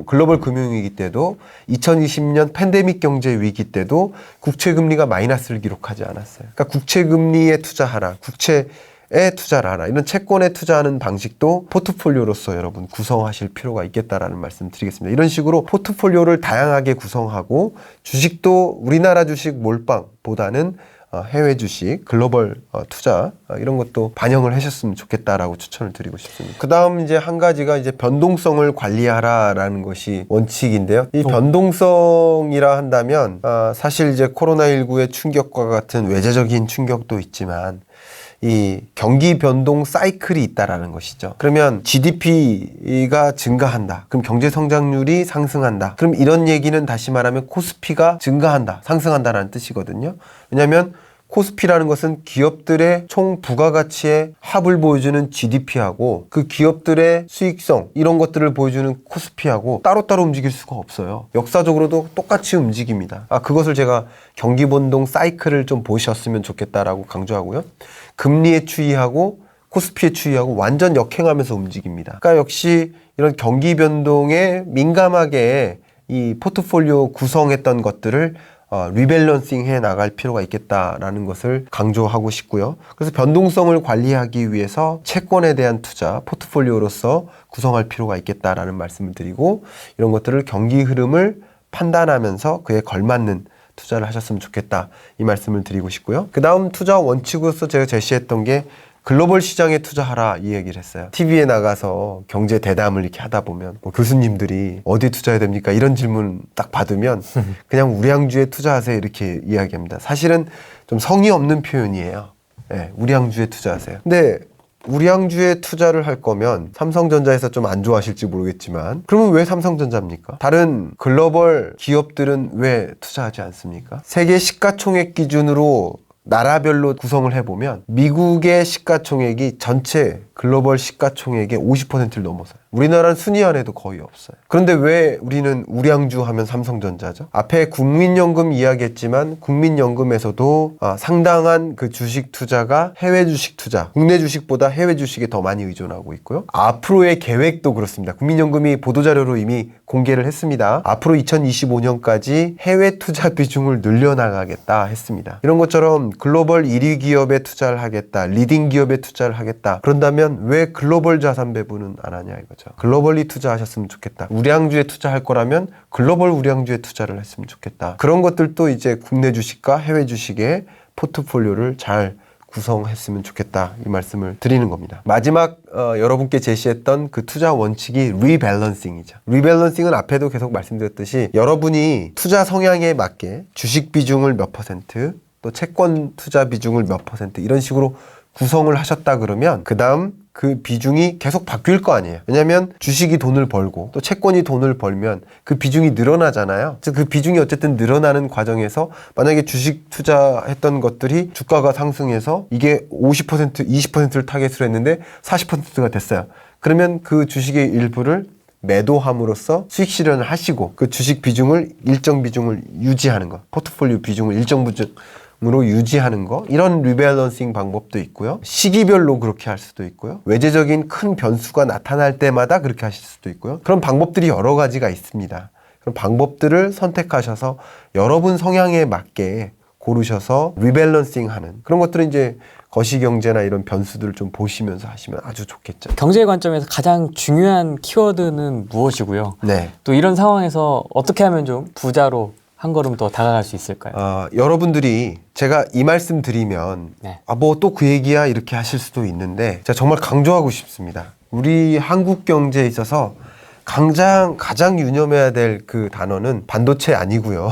글로벌 금융위기 때도 2020년 팬데믹 경제 위기 때도 국채금리가 마이너스를 기록하지 않았어요. 그러니까 국채금리에 투자하라, 국채에 투자를 하라. 이런 채권에 투자하는 방식도 포트폴리오로서 여러분 구성하실 필요가 있겠다라는 말씀 드리겠습니다. 이런 식으로 포트폴리오를 다양하게 구성하고 주식도 우리나라 주식 몰빵보다는 해외 주식, 글로벌 투자 이런 것도 반영을 하셨으면 좋겠다라고 추천을 드리고 싶습니다. 그 다음 이제 한 가지가 이제 변동성을 관리하라라는 것이 원칙인데요. 이 변동성이라 한다면 사실 이제 코로나19의 충격과 같은 외재적인 충격도 있지만 이 경기 변동 사이클이 있다라는 것이죠. 그러면 GDP가 증가한다. 그럼 경제 성장률이 상승한다. 그럼 이런 얘기는 다시 말하면 코스피가 증가한다, 상승한다라는 뜻이거든요. 왜냐하면 코스피라는 것은 기업들의 총 부가가치의 합을 보여주는 GDP하고 그 기업들의 수익성 이런 것들을 보여주는 코스피하고 따로따로 움직일 수가 없어요. 역사적으로도 똑같이 움직입니다. 그것을 제가 경기 변동 사이클을 좀 보셨으면 좋겠다라고 강조하고요. 금리의 추이하고 코스피의 추이하고 완전 역행하면서 움직입니다. 그러니까 역시 이런 경기 변동에 민감하게 이 포트폴리오 구성했던 것들을 리밸런싱 해 나갈 필요가 있겠다라는 것을 강조하고 싶고요. 그래서 변동성을 관리하기 위해서 채권에 대한 투자, 포트폴리오로서 구성할 필요가 있겠다라는 말씀을 드리고 이런 것들을 경기 흐름을 판단하면서 그에 걸맞는 투자를 하셨으면 좋겠다 이 말씀을 드리고 싶고요. 그 다음 투자 원칙으로서 제가 제시했던 게 글로벌 시장에 투자하라 이 얘기를 했어요. TV에 나가서 경제 대담을 이렇게 하다 보면 교수님들이 어디 투자해야 됩니까? 이런 질문 딱 받으면 그냥 우량주에 투자하세요 이렇게 이야기합니다. 사실은 좀 성의 없는 표현이에요. 네, 우량주에 투자하세요. 근데 우량주에 투자를 할 거면 삼성전자에서 좀 안 좋아하실지 모르겠지만 그러면 왜 삼성전자입니까? 다른 글로벌 기업들은 왜 투자하지 않습니까? 세계 시가총액 기준으로 나라별로 구성을 해보면 미국의 시가총액이 전체 글로벌 시가총액의 50%를 넘어서요. 우리나라는 순위 안에도 거의 없어요. 그런데 왜 우리는 우량주 하면 삼성전자죠? 앞에 국민연금 이야기했지만 국민연금에서도 상당한 그 주식 투자가 해외 주식 투자, 국내 주식보다 해외 주식에 더 많이 의존하고 있고요. 앞으로의 계획도 그렇습니다. 국민연금이 보도자료로 이미 공개를 했습니다. 앞으로 2025년까지 해외 투자 비중을 늘려나가겠다 했습니다. 이런 것처럼 글로벌 1위 기업에 투자를 하겠다, 리딩 기업에 투자를 하겠다. 그런다면 왜 글로벌 자산 배분은 안 하냐 이거죠. 글로벌리 투자하셨으면 좋겠다. 우량주에 투자할 거라면 글로벌 우량주에 투자를 했으면 좋겠다. 그런 것들도 이제 국내 주식과 해외 주식의 포트폴리오를 잘 구성했으면 좋겠다 이 말씀을 드리는 겁니다. 마지막 여러분께 제시했던 그 투자 원칙이 리밸런싱이죠. 리밸런싱은 앞에도 계속 말씀드렸듯이 여러분이 투자 성향에 맞게 주식 비중을 몇 %, 또 채권 투자 비중을 몇 % 이런 식으로 구성을 하셨다 그러면 그 다음 그 비중이 계속 바뀔 거 아니에요. 왜냐하면 주식이 돈을 벌고 또 채권이 돈을 벌면 그 비중이 늘어나잖아요. 즉 그 비중이 어쨌든 늘어나는 과정에서 만약에 주식 투자했던 것들이 주가가 상승해서 이게 50%, 20%를 타겟으로 했는데 40%가 됐어요. 그러면 그 주식의 일부를 매도함으로써 수익 실현을 하시고 그 주식 비중을 일정 비중을 유지하는 거, 포트폴리오 비중을 일정 비중으로 유지하는 거, 이런 리밸런싱 방법도 있고요. 시기별로 그렇게 할 수도 있고요. 외재적인 큰 변수가 나타날 때마다 그렇게 하실 수도 있고요. 그런 방법들이 여러 가지가 있습니다. 그런 방법들을 선택하셔서 여러분 성향에 맞게 고르셔서 리밸런싱 하는 그런 것들은 이제 거시경제나 이런 변수들을 좀 보시면서 하시면 아주 좋겠죠. 경제 관점에서 가장 중요한 키워드는 무엇이고요? 네. 또 이런 상황에서 어떻게 하면 좀 부자로 한 걸음 더 다가갈 수 있을까요? 여러분들이 제가 이 말씀 드리면 네. 뭐 또 그 얘기야 이렇게 하실 수도 있는데 제가 정말 강조하고 싶습니다. 우리 한국 경제에 있어서 가장 유념해야 될 그 단어는 반도체 아니고요.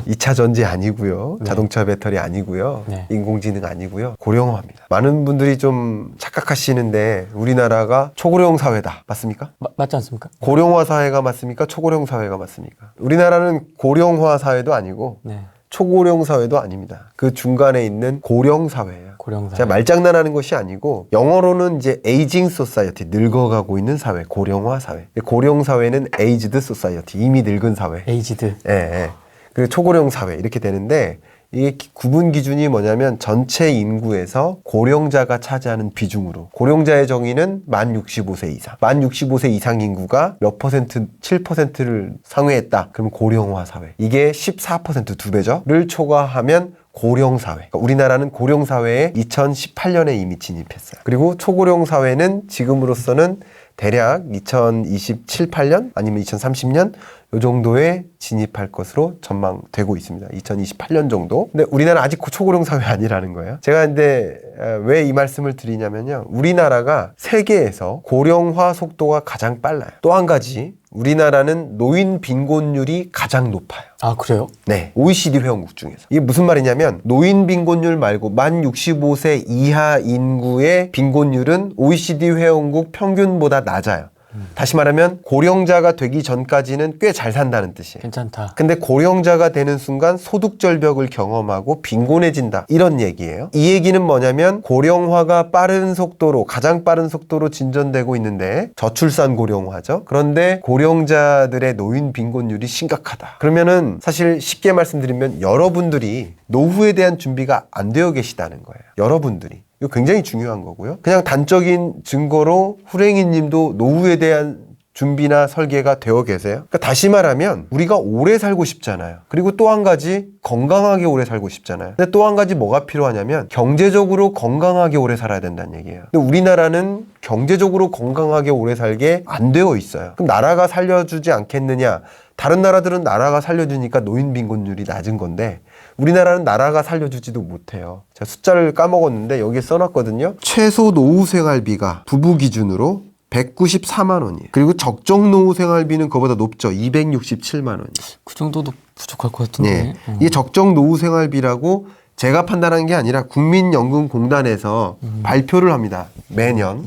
2차 전지 아니고요. 네. 자동차 배터리 아니고요. 네. 인공지능 아니고요. 고령화입니다. 많은 분들이 좀 착각하시는데 우리나라가 초고령 사회다. 맞습니까? 맞지 않습니까? 고령화 사회가 맞습니까? 초고령 사회가 맞습니까? 우리나라는 고령화 사회도 아니고 네. 초고령 사회도 아닙니다. 그 중간에 있는 고령 사회예요. 고령사. 제가 말장난하는 것이 아니고 영어로는 이제 에이징 소사이어티, 늙어가고 있는 사회, 고령화 사회. 고령 사회는 에이지드 소사이어티, 이미 늙은 사회. 에이지드. 예, 예. 그리고 초고령 사회 이렇게 되는데 이게 구분 기준이 뭐냐면 전체 인구에서 고령자가 차지하는 비중으로, 고령자의 정의는 만 65세 이상, 만 65세 이상 인구가 몇 %, 7%를 상회했다. 그럼 고령화 사회. 이게 14% 2배죠.를 초과하면 고령 사회. 그러니까 우리나라는 고령 사회에 2018년에 이미 진입했어요. 그리고 초고령 사회는 지금으로서는 대략 2027, 8년 아니면 2030년 이 정도에 진입할 것으로 전망되고 있습니다. 2028년 정도. 근데 우리나라 아직 초고령 사회 아니라는 거예요. 제가 근데 왜 이 말씀을 드리냐면요. 우리나라가 세계에서 고령화 속도가 가장 빨라요. 또 한 가지, 우리나라는 노인 빈곤율이 가장 높아요. 아, 그래요? 네. OECD 회원국 중에서. 이게 무슨 말이냐면 노인 빈곤율 말고 만 65세 이하 인구의 빈곤율은 OECD 회원국 평균보다 낮아요. 다시 말하면 고령자가 되기 전까지는 꽤 잘 산다는 뜻이에요. 괜찮다. 근데 고령자가 되는 순간 소득 절벽을 경험하고 빈곤해진다. 이런 얘기예요. 이 얘기는 뭐냐면 고령화가 빠른 속도로, 가장 빠른 속도로 진전되고 있는데 저출산 고령화죠. 그런데 고령자들의 노인 빈곤율이 심각하다. 그러면은 사실 쉽게 말씀드리면 여러분들이 노후에 대한 준비가 안 되어 계시다는 거예요. 여러분들이. 이거 굉장히 중요한 거고요. 그냥 단적인 증거로 후랭이님도 노후에 대한 준비나 설계가 되어 계세요. 그러니까 다시 말하면 우리가 오래 살고 싶잖아요. 그리고 또 한 가지 건강하게 오래 살고 싶잖아요. 근데 또 한 가지 뭐가 필요하냐면 경제적으로 건강하게 오래 살아야 된다는 얘기예요. 근데 우리나라는 경제적으로 건강하게 오래 살게 안 되어 있어요. 그럼 나라가 살려주지 않겠느냐? 다른 나라들은 나라가 살려주니까 노인 빈곤율이 낮은 건데 우리나라는 나라가 살려주지도 못해요. 제가 숫자를 까먹었는데 여기에 써놨거든요. 최소 노후 생활비가 부부 기준으로 194만 원이에요. 그리고 적정 노후 생활비는 그거보다 높죠. 267만 원이에요. 그 정도도 부족할 것 같은데. 네. 이게 적정 노후 생활비라고 제가 판단한 게 아니라 국민연금공단에서 발표를 합니다. 매년.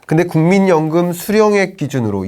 근데 국민연금 수령액 기준으로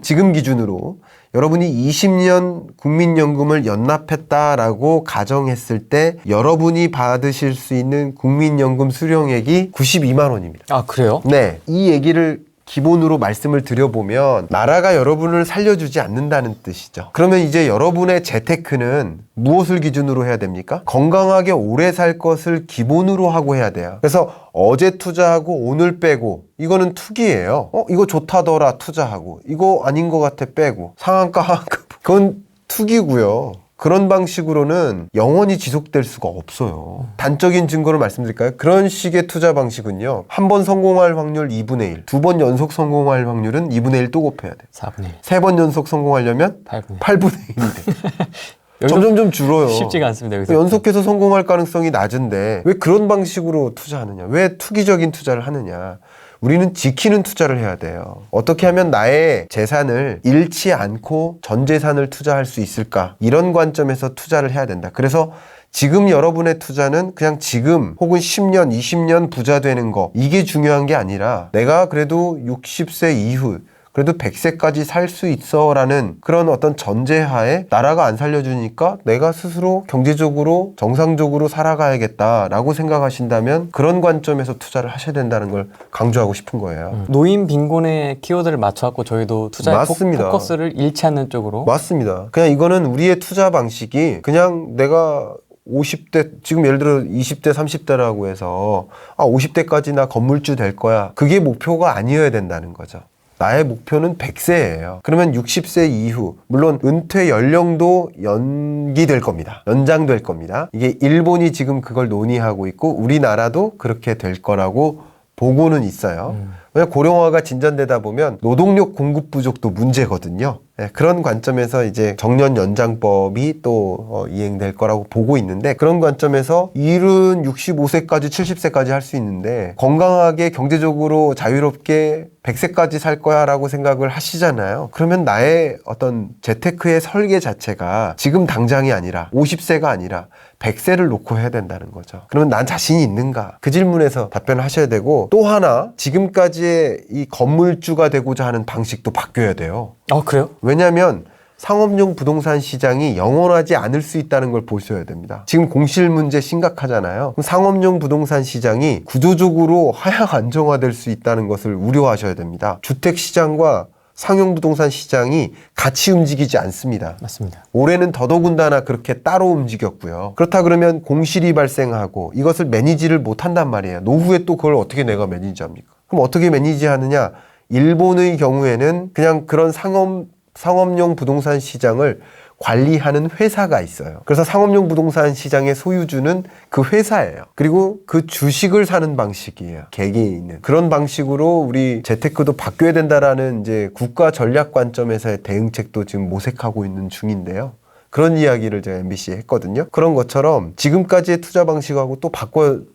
지금 기준으로 여러분이 20년 국민연금을 연납했다라고 가정했을 때 여러분이 받으실 수 있는 국민연금 수령액이 92만 원입니다. 아, 그래요? 네. 이 얘기를 기본으로 말씀을 드려보면 나라가 여러분을 살려주지 않는다는 뜻이죠. 그러면 이제 여러분의 재테크는 무엇을 기준으로 해야 됩니까? 건강하게 오래 살 것을 기본으로 하고 해야 돼요. 그래서 어제 투자하고 오늘 빼고 이거는 투기예요. 이거 좋다더라 투자하고 이거 아닌 것 같아 빼고 상한가 하한가 그건 투기고요. 그런 방식으로는 영원히 지속될 수가 없어요. 단적인 증거를 말씀드릴까요? 그런 식의 투자 방식은요. 한 번 성공할 확률 2분의 1, 두 번 연속 성공할 확률은 2분의 1 또 곱해야 돼요. 4분의 1. 세 번 연속 성공하려면 8분의 8분의 1이 돼. 점점 좀 줄어요. 쉽지가 않습니다. 여기서. 연속해서 성공할 가능성이 낮은데 왜 그런 방식으로 투자하느냐? 왜 투기적인 투자를 하느냐? 우리는 지키는 투자를 해야 돼요. 어떻게 하면 나의 재산을 잃지 않고 전 재산을 투자할 수 있을까? 이런 관점에서 투자를 해야 된다. 그래서 지금 여러분의 투자는 그냥 지금 혹은 10년, 20년 부자 되는 거 이게 중요한 게 아니라 내가 그래도 60세 이후 그래도 100세까지 살 수 있어 라는 그런 어떤 전제하에 나라가 안 살려주니까 내가 스스로 경제적으로 정상적으로 살아가야겠다라고 생각하신다면 그런 관점에서 투자를 하셔야 된다는 걸 강조하고 싶은 거예요. 노인 빈곤의 키워드를 맞춰갖고 저희도 투자의 맞습니다. 포커스를 잃지 않는 쪽으로. 맞습니다. 그냥 이거는 우리의 투자 방식이 그냥 내가 50대, 지금 예를 들어 20대, 30대라고 해서 50대까지 나 건물주 될 거야. 그게 목표가 아니어야 된다는 거죠. 나의 목표는 100세예요. 그러면 60세 이후 물론 은퇴 연령도 연기될 겁니다. 연장될 겁니다. 이게 일본이 지금 그걸 논의하고 있고 우리나라도 그렇게 될 거라고 보고는 있어요. 왜냐하면 고령화가 진전되다 보면 노동력 공급 부족도 문제거든요. 네, 그런 관점에서 이제 정년 연장법이 또 이행될 거라고 보고 있는데 그런 관점에서 일은 65세까지 70세까지 할 수 있는데 건강하게 경제적으로 자유롭게 100세까지 살 거야 라고 생각을 하시잖아요. 그러면 나의 어떤 재테크의 설계 자체가 지금 당장이 아니라 50세가 아니라 100세를 놓고 해야 된다는 거죠. 그러면 난 자신이 있는가? 그 질문에서 답변을 하셔야 되고 또 하나 지금까지의 이 건물주가 되고자 하는 방식도 바뀌어야 돼요. 그래요? 왜냐하면 상업용 부동산 시장이 영원하지 않을 수 있다는 걸 보셔야 됩니다. 지금 공실 문제 심각하잖아요. 그럼 상업용 부동산 시장이 구조적으로 하향 안정화될 수 있다는 것을 우려하셔야 됩니다. 주택 시장과 상용 부동산 시장이 같이 움직이지 않습니다. 맞습니다. 올해는 더더군다나 그렇게 따로 움직였고요. 그렇다 그러면 공실이 발생하고 이것을 매니지를 못한단 말이에요. 노후에 또 그걸 어떻게 내가 매니지합니까? 그럼 어떻게 매니지하느냐? 일본의 경우에는 그냥 그런 상업용 부동산 시장을 관리하는 회사가 있어요. 그래서 상업용 부동산 시장의 소유주는 그 회사예요. 그리고 그 주식을 사는 방식이에요. 개개인은. 그런 방식으로 우리 재테크도 바뀌어야 된다라는 이제 국가 전략 관점에서의 대응책도 지금 모색하고 있는 중인데요. 그런 이야기를 제가 MBC에 했거든요. 그런 것처럼 지금까지의 투자 방식하고 또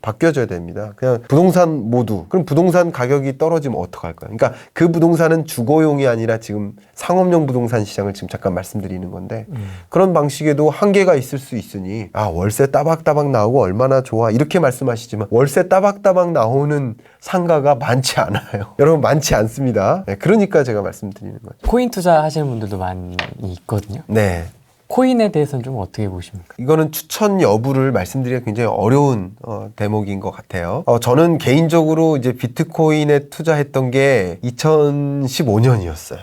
바뀌어져야 됩니다. 그냥 부동산 모두. 그럼 부동산 가격이 떨어지면 어떡할까요? 그러니까 그 부동산은 주거용이 아니라 지금 상업용 부동산 시장을 지금 잠깐 말씀드리는 건데 그런 방식에도 한계가 있을 수 있으니 월세 따박따박 나오고 얼마나 좋아 이렇게 말씀하시지만 월세 따박따박 나오는 상가가 많지 않아요. 여러분 많지 않습니다. 네, 그러니까 제가 말씀드리는 거죠. 코인 투자 하시는 분들도 많이 있거든요. 네. 코인에 대해서는 좀 어떻게 보십니까? 이거는 추천 여부를 말씀드리기가 굉장히 어려운 대목인 것 같아요. 저는 개인적으로 이제 비트코인에 투자했던 게 2015년이었어요.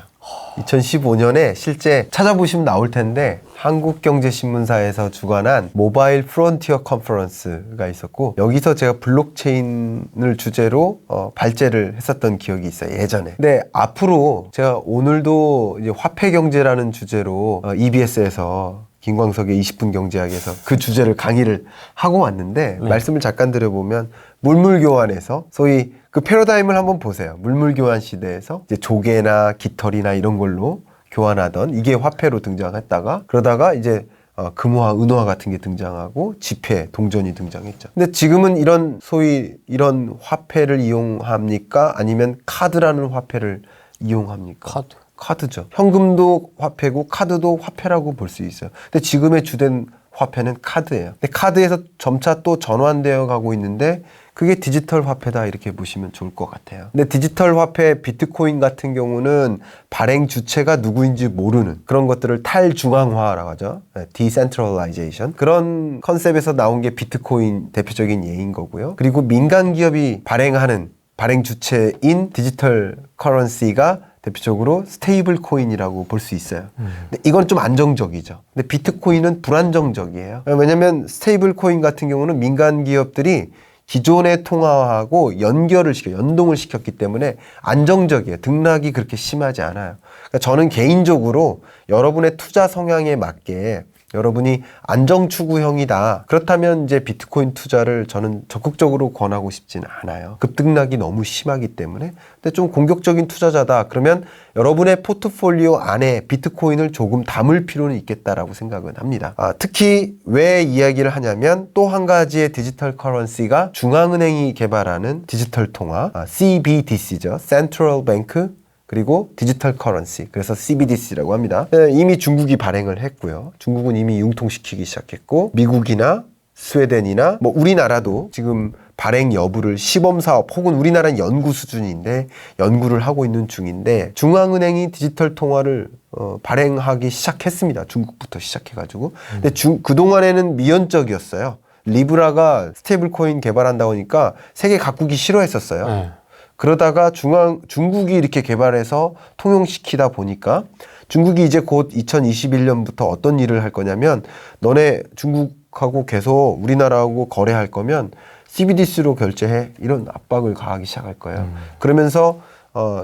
2015년에 실제 찾아보시면 나올 텐데 한국경제신문사에서 주관한 모바일 프론티어 컨퍼런스가 있었고 여기서 제가 블록체인을 주제로 발제를 했었던 기억이 있어요. 예전에. 근데 앞으로 제가 오늘도 이제 화폐경제라는 주제로 EBS에서 김광석의 20분 경제학에서 그 주제를 강의를 하고 왔는데 말씀을 잠깐 드려보면 물물교환에서 소위 그 패러다임을 한번 보세요. 물물교환 시대에서 이제 조개나 깃털이나 이런 걸로 교환하던 이게 화폐로 등장했다가 그러다가 이제 금화와 은화 같은 게 등장하고 지폐, 동전이 등장했죠. 근데 지금은 이런 소위 이런 화폐를 이용합니까? 아니면 카드라는 화폐를 이용합니까? 카드죠. 현금도 화폐고 카드도 화폐라고 볼 수 있어요. 근데 지금의 주된 화폐는 카드예요. 근데 카드에서 점차 또 전환되어 가고 있는데 그게 디지털 화폐다 이렇게 보시면 좋을 것 같아요. 근데 디지털 화폐 비트코인 같은 경우는 발행 주체가 누구인지 모르는 그런 것들을 탈중앙화라고 하죠. Decentralization. 그런 컨셉에서 나온 게 비트코인 대표적인 예인 거고요. 그리고 민간 기업이 발행하는 발행 주체인 디지털 커런시가 대표적으로 스테이블 코인이라고 볼 수 있어요. 근데 이건 좀 안정적이죠. 근데 비트코인은 불안정적이에요. 왜냐면 스테이블 코인 같은 경우는 민간 기업들이 기존의 통화하고 연동을 시켰기 때문에 안정적이에요. 등락이 그렇게 심하지 않아요. 그러니까 저는 개인적으로 여러분의 투자 성향에 맞게 여러분이 안정 추구형이다. 그렇다면 이제 비트코인 투자를 저는 적극적으로 권하고 싶지는 않아요. 급등락이 너무 심하기 때문에. 근데 좀 공격적인 투자자다. 그러면 여러분의 포트폴리오 안에 비트코인을 조금 담을 필요는 있겠다라고 생각은 합니다. 특히 왜 이야기를 하냐면 또 한 가지의 디지털 커런시가 중앙은행이 개발하는 디지털 통화, CBDC죠. Central Bank 그리고 디지털 커런시, 그래서 CBDC라고 합니다. 이미 중국이 발행을 했고요. 중국은 이미 융통시키기 시작했고 미국이나 스웨덴이나 뭐 우리나라도 지금 발행 여부를 시범사업 혹은 우리나라는 연구 수준인데 연구를 하고 있는 중인데 중앙은행이 디지털 통화를 발행하기 시작했습니다. 중국부터 시작해가지고. 근데 그동안에는 미연적이었어요. 리브라가 스테이블 코인 개발한다고 하니까 세계 각국이 싫어했었어요. 네. 그러다가 중국이 이렇게 개발해서 통용시키다 보니까 중국이 이제 곧 2021년부터 어떤 일을 할 거냐면 너네 중국하고 계속 우리나라하고 거래할 거면 CBDC로 결제해 이런 압박을 가하기 시작할 거예요. 그러면서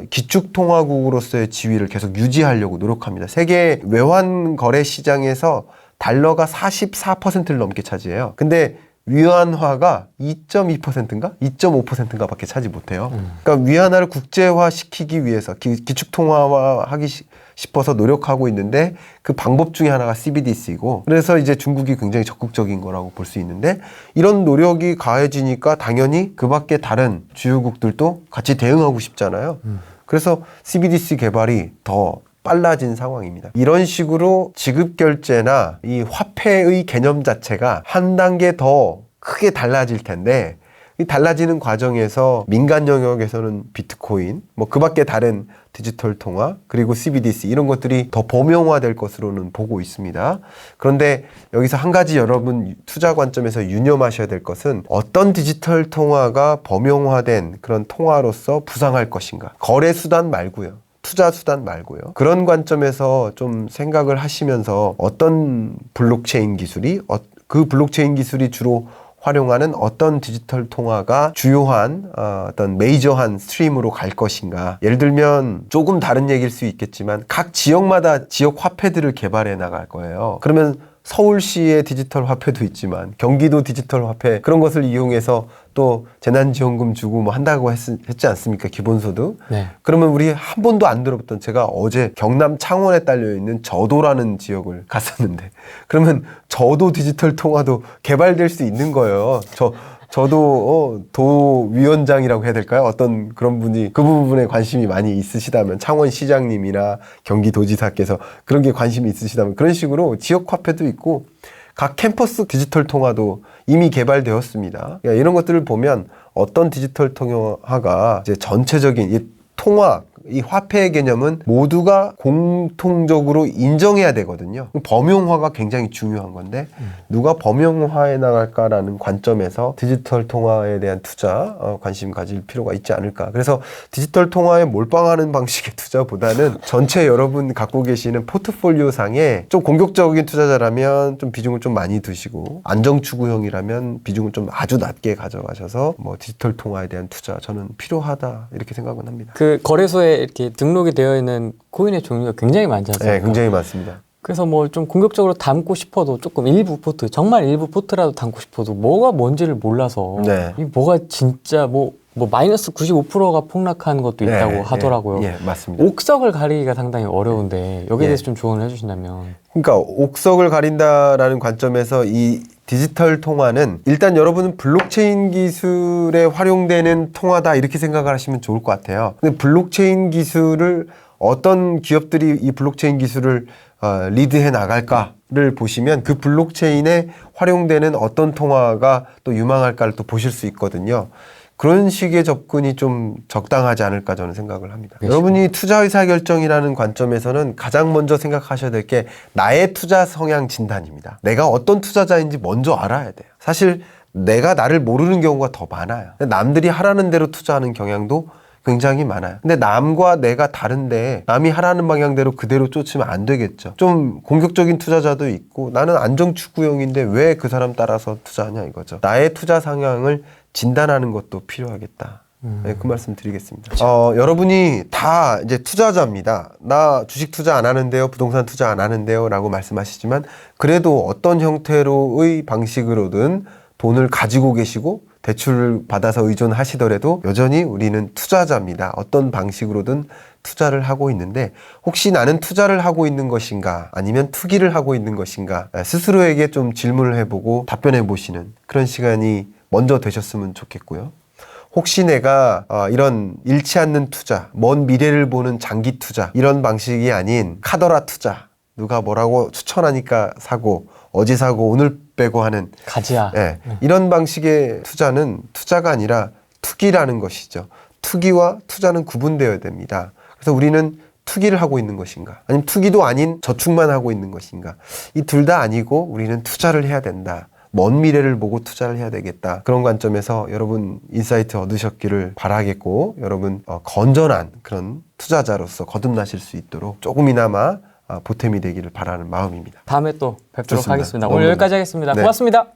기축통화국으로서의 지위를 계속 유지하려고 노력합니다. 세계 외환 거래 시장에서 달러가 44%를 넘게 차지해요. 근데 위안화가 2.2%인가? 2.5%인가 밖에 차지 못해요. 그러니까 위안화를 국제화 시키기 위해서 기축통화화 하기 싶어서 노력하고 있는데 그 방법 중에 하나가 CBDC이고 그래서 이제 중국이 굉장히 적극적인 거라고 볼 수 있는데 이런 노력이 가해지니까 당연히 그 밖에 다른 주요국들도 같이 대응하고 싶잖아요. 그래서 CBDC 개발이 더 빨라진 상황입니다. 이런 식으로 지급결제나 이 화폐의 개념 자체가 한 단계 더 크게 달라질 텐데 이 달라지는 과정에서 민간 영역에서는 비트코인, 뭐 그 밖에 다른 디지털 통화, 그리고 CBDC 이런 것들이 더 범용화될 것으로는 보고 있습니다. 그런데 여기서 한 가지 여러분 투자 관점에서 유념하셔야 될 것은 어떤 디지털 통화가 범용화된 그런 통화로서 부상할 것인가. 거래 수단 말고요. 투자 수단 말고요. 그런 관점에서 좀 생각을 하시면서 어떤 블록체인 기술이 그 블록체인 기술이 주로 활용하는 어떤 디지털 통화가 주요한 어떤 메이저한 스트림으로 갈 것인가. 예를 들면 조금 다른 얘기일 수 있겠지만 각 지역마다 지역 화폐들을 개발해 나갈 거예요. 그러면 서울시의 디지털 화폐도 있지만 경기도 디지털 화폐 그런 것을 이용해서 또 재난지원금 주고 뭐 한다고 했지 않습니까? 기본소득. 네. 그러면 우리 한 번도 안 들어봤던 제가 어제 경남 창원에 딸려있는 저도라는 지역을 갔었는데 그러면 저도 디지털 통화도 개발될 수 있는 거예요. 저도 도위원장이라고 해야 될까요? 어떤 그런 분이 그 부분에 관심이 많이 있으시다면 창원시장님이나 경기도지사께서 그런 게 관심이 있으시다면 그런 식으로 지역 화폐도 있고 각 캠퍼스 디지털 통화도 이미 개발되었습니다. 그러니까 이런 것들을 보면 어떤 디지털 통화가 이제 전체적인 이 통화 이 화폐의 개념은 모두가 공통적으로 인정해야 되거든요. 범용화가 굉장히 중요한 건데 누가 범용화해 나갈까라는 관점에서 디지털 통화에 대한 투자 관심 가질 필요가 있지 않을까. 그래서 디지털 통화에 몰빵하는 방식의 투자보다는 전체 여러분 갖고 계시는 포트폴리오 상에 좀 공격적인 투자자라면 좀 비중을 좀 많이 두시고 안정 추구형이라면 비중을 좀 아주 낮게 가져가셔서 뭐 디지털 통화에 대한 투자 저는 필요하다 이렇게 생각은 합니다. 그 거래소에 이렇게 등록이 되어 있는 코인의 종류가 굉장히 많지 않습니까? 네, 굉장히 많습니다. 그래서 뭐 좀 공격적으로 담고 싶어도 조금 일부 포트, 정말 일부 포트라도 담고 싶어도 뭐가 뭔지를 몰라서 네. 이 뭐가 진짜 뭐 마이너스 95%가 폭락한 것도 있다고 하더라고요. 네, 맞습니다. 옥석을 가리기가 상당히 어려운데 여기에 대해서 좀 조언을 해주신다면. 그러니까 옥석을 가린다라는 관점에서 이 디지털 통화는 일단 여러분은 블록체인 기술에 활용되는 통화다 이렇게 생각을 하시면 좋을 것 같아요. 근데 블록체인 기술을 어떤 기업들이 이 블록체인 기술을 리드해 나갈까를 보시면 그 블록체인에 활용되는 어떤 통화가 또 유망할까를 또 보실 수 있거든요. 그런 식의 접근이 좀 적당하지 않을까 저는 생각을 합니다. 여러분이 투자 의사결정이라는 관점에서는 가장 먼저 생각하셔야 될 게 나의 투자 성향 진단입니다. 내가 어떤 투자자인지 먼저 알아야 돼요. 사실 내가 나를 모르는 경우가 더 많아요. 남들이 하라는 대로 투자하는 경향도 굉장히 많아요. 근데 남과 내가 다른데 남이 하라는 방향대로 그대로 쫓으면 안 되겠죠. 좀 공격적인 투자자도 있고 나는 안정추구형인데 왜 그 사람 따라서 투자하냐 이거죠. 나의 투자 성향을 진단하는 것도 필요하겠다. 네, 그 말씀 드리겠습니다. 여러분이 다 이제 투자자입니다. 나 주식 투자 안 하는데요, 부동산 투자 안 하는데요 라고 말씀하시지만 그래도 어떤 형태로의 방식으로든 돈을 가지고 계시고 대출을 받아서 의존하시더라도 여전히 우리는 투자자입니다. 어떤 방식으로든 투자를 하고 있는데 혹시 나는 투자를 하고 있는 것인가 아니면 투기를 하고 있는 것인가 스스로에게 좀 질문을 해보고 답변해 보시는 그런 시간이 먼저 되셨으면 좋겠고요. 혹시 내가 이런 잃지 않는 투자, 먼 미래를 보는 장기 투자 이런 방식이 아닌 카더라 투자 누가 뭐라고 추천하니까 사고 어제 사고 오늘 빼고 하는 가지야. 네, 이런 방식의 투자는 투자가 아니라 투기라는 것이죠. 투기와 투자는 구분되어야 됩니다. 그래서 우리는 투기를 하고 있는 것인가 아니면 투기도 아닌 저축만 하고 있는 것인가 이 둘 다 아니고 우리는 투자를 해야 된다. 먼 미래를 보고 투자를 해야 되겠다. 그런 관점에서 여러분 인사이트 얻으셨기를 바라겠고 여러분 건전한 그런 투자자로서 거듭나실 수 있도록 조금이나마 보탬이 되기를 바라는 마음입니다. 다음에 또 뵙도록 좋습니다. 하겠습니다. 너무 오늘 여기까지 하겠습니다. 네. 고맙습니다.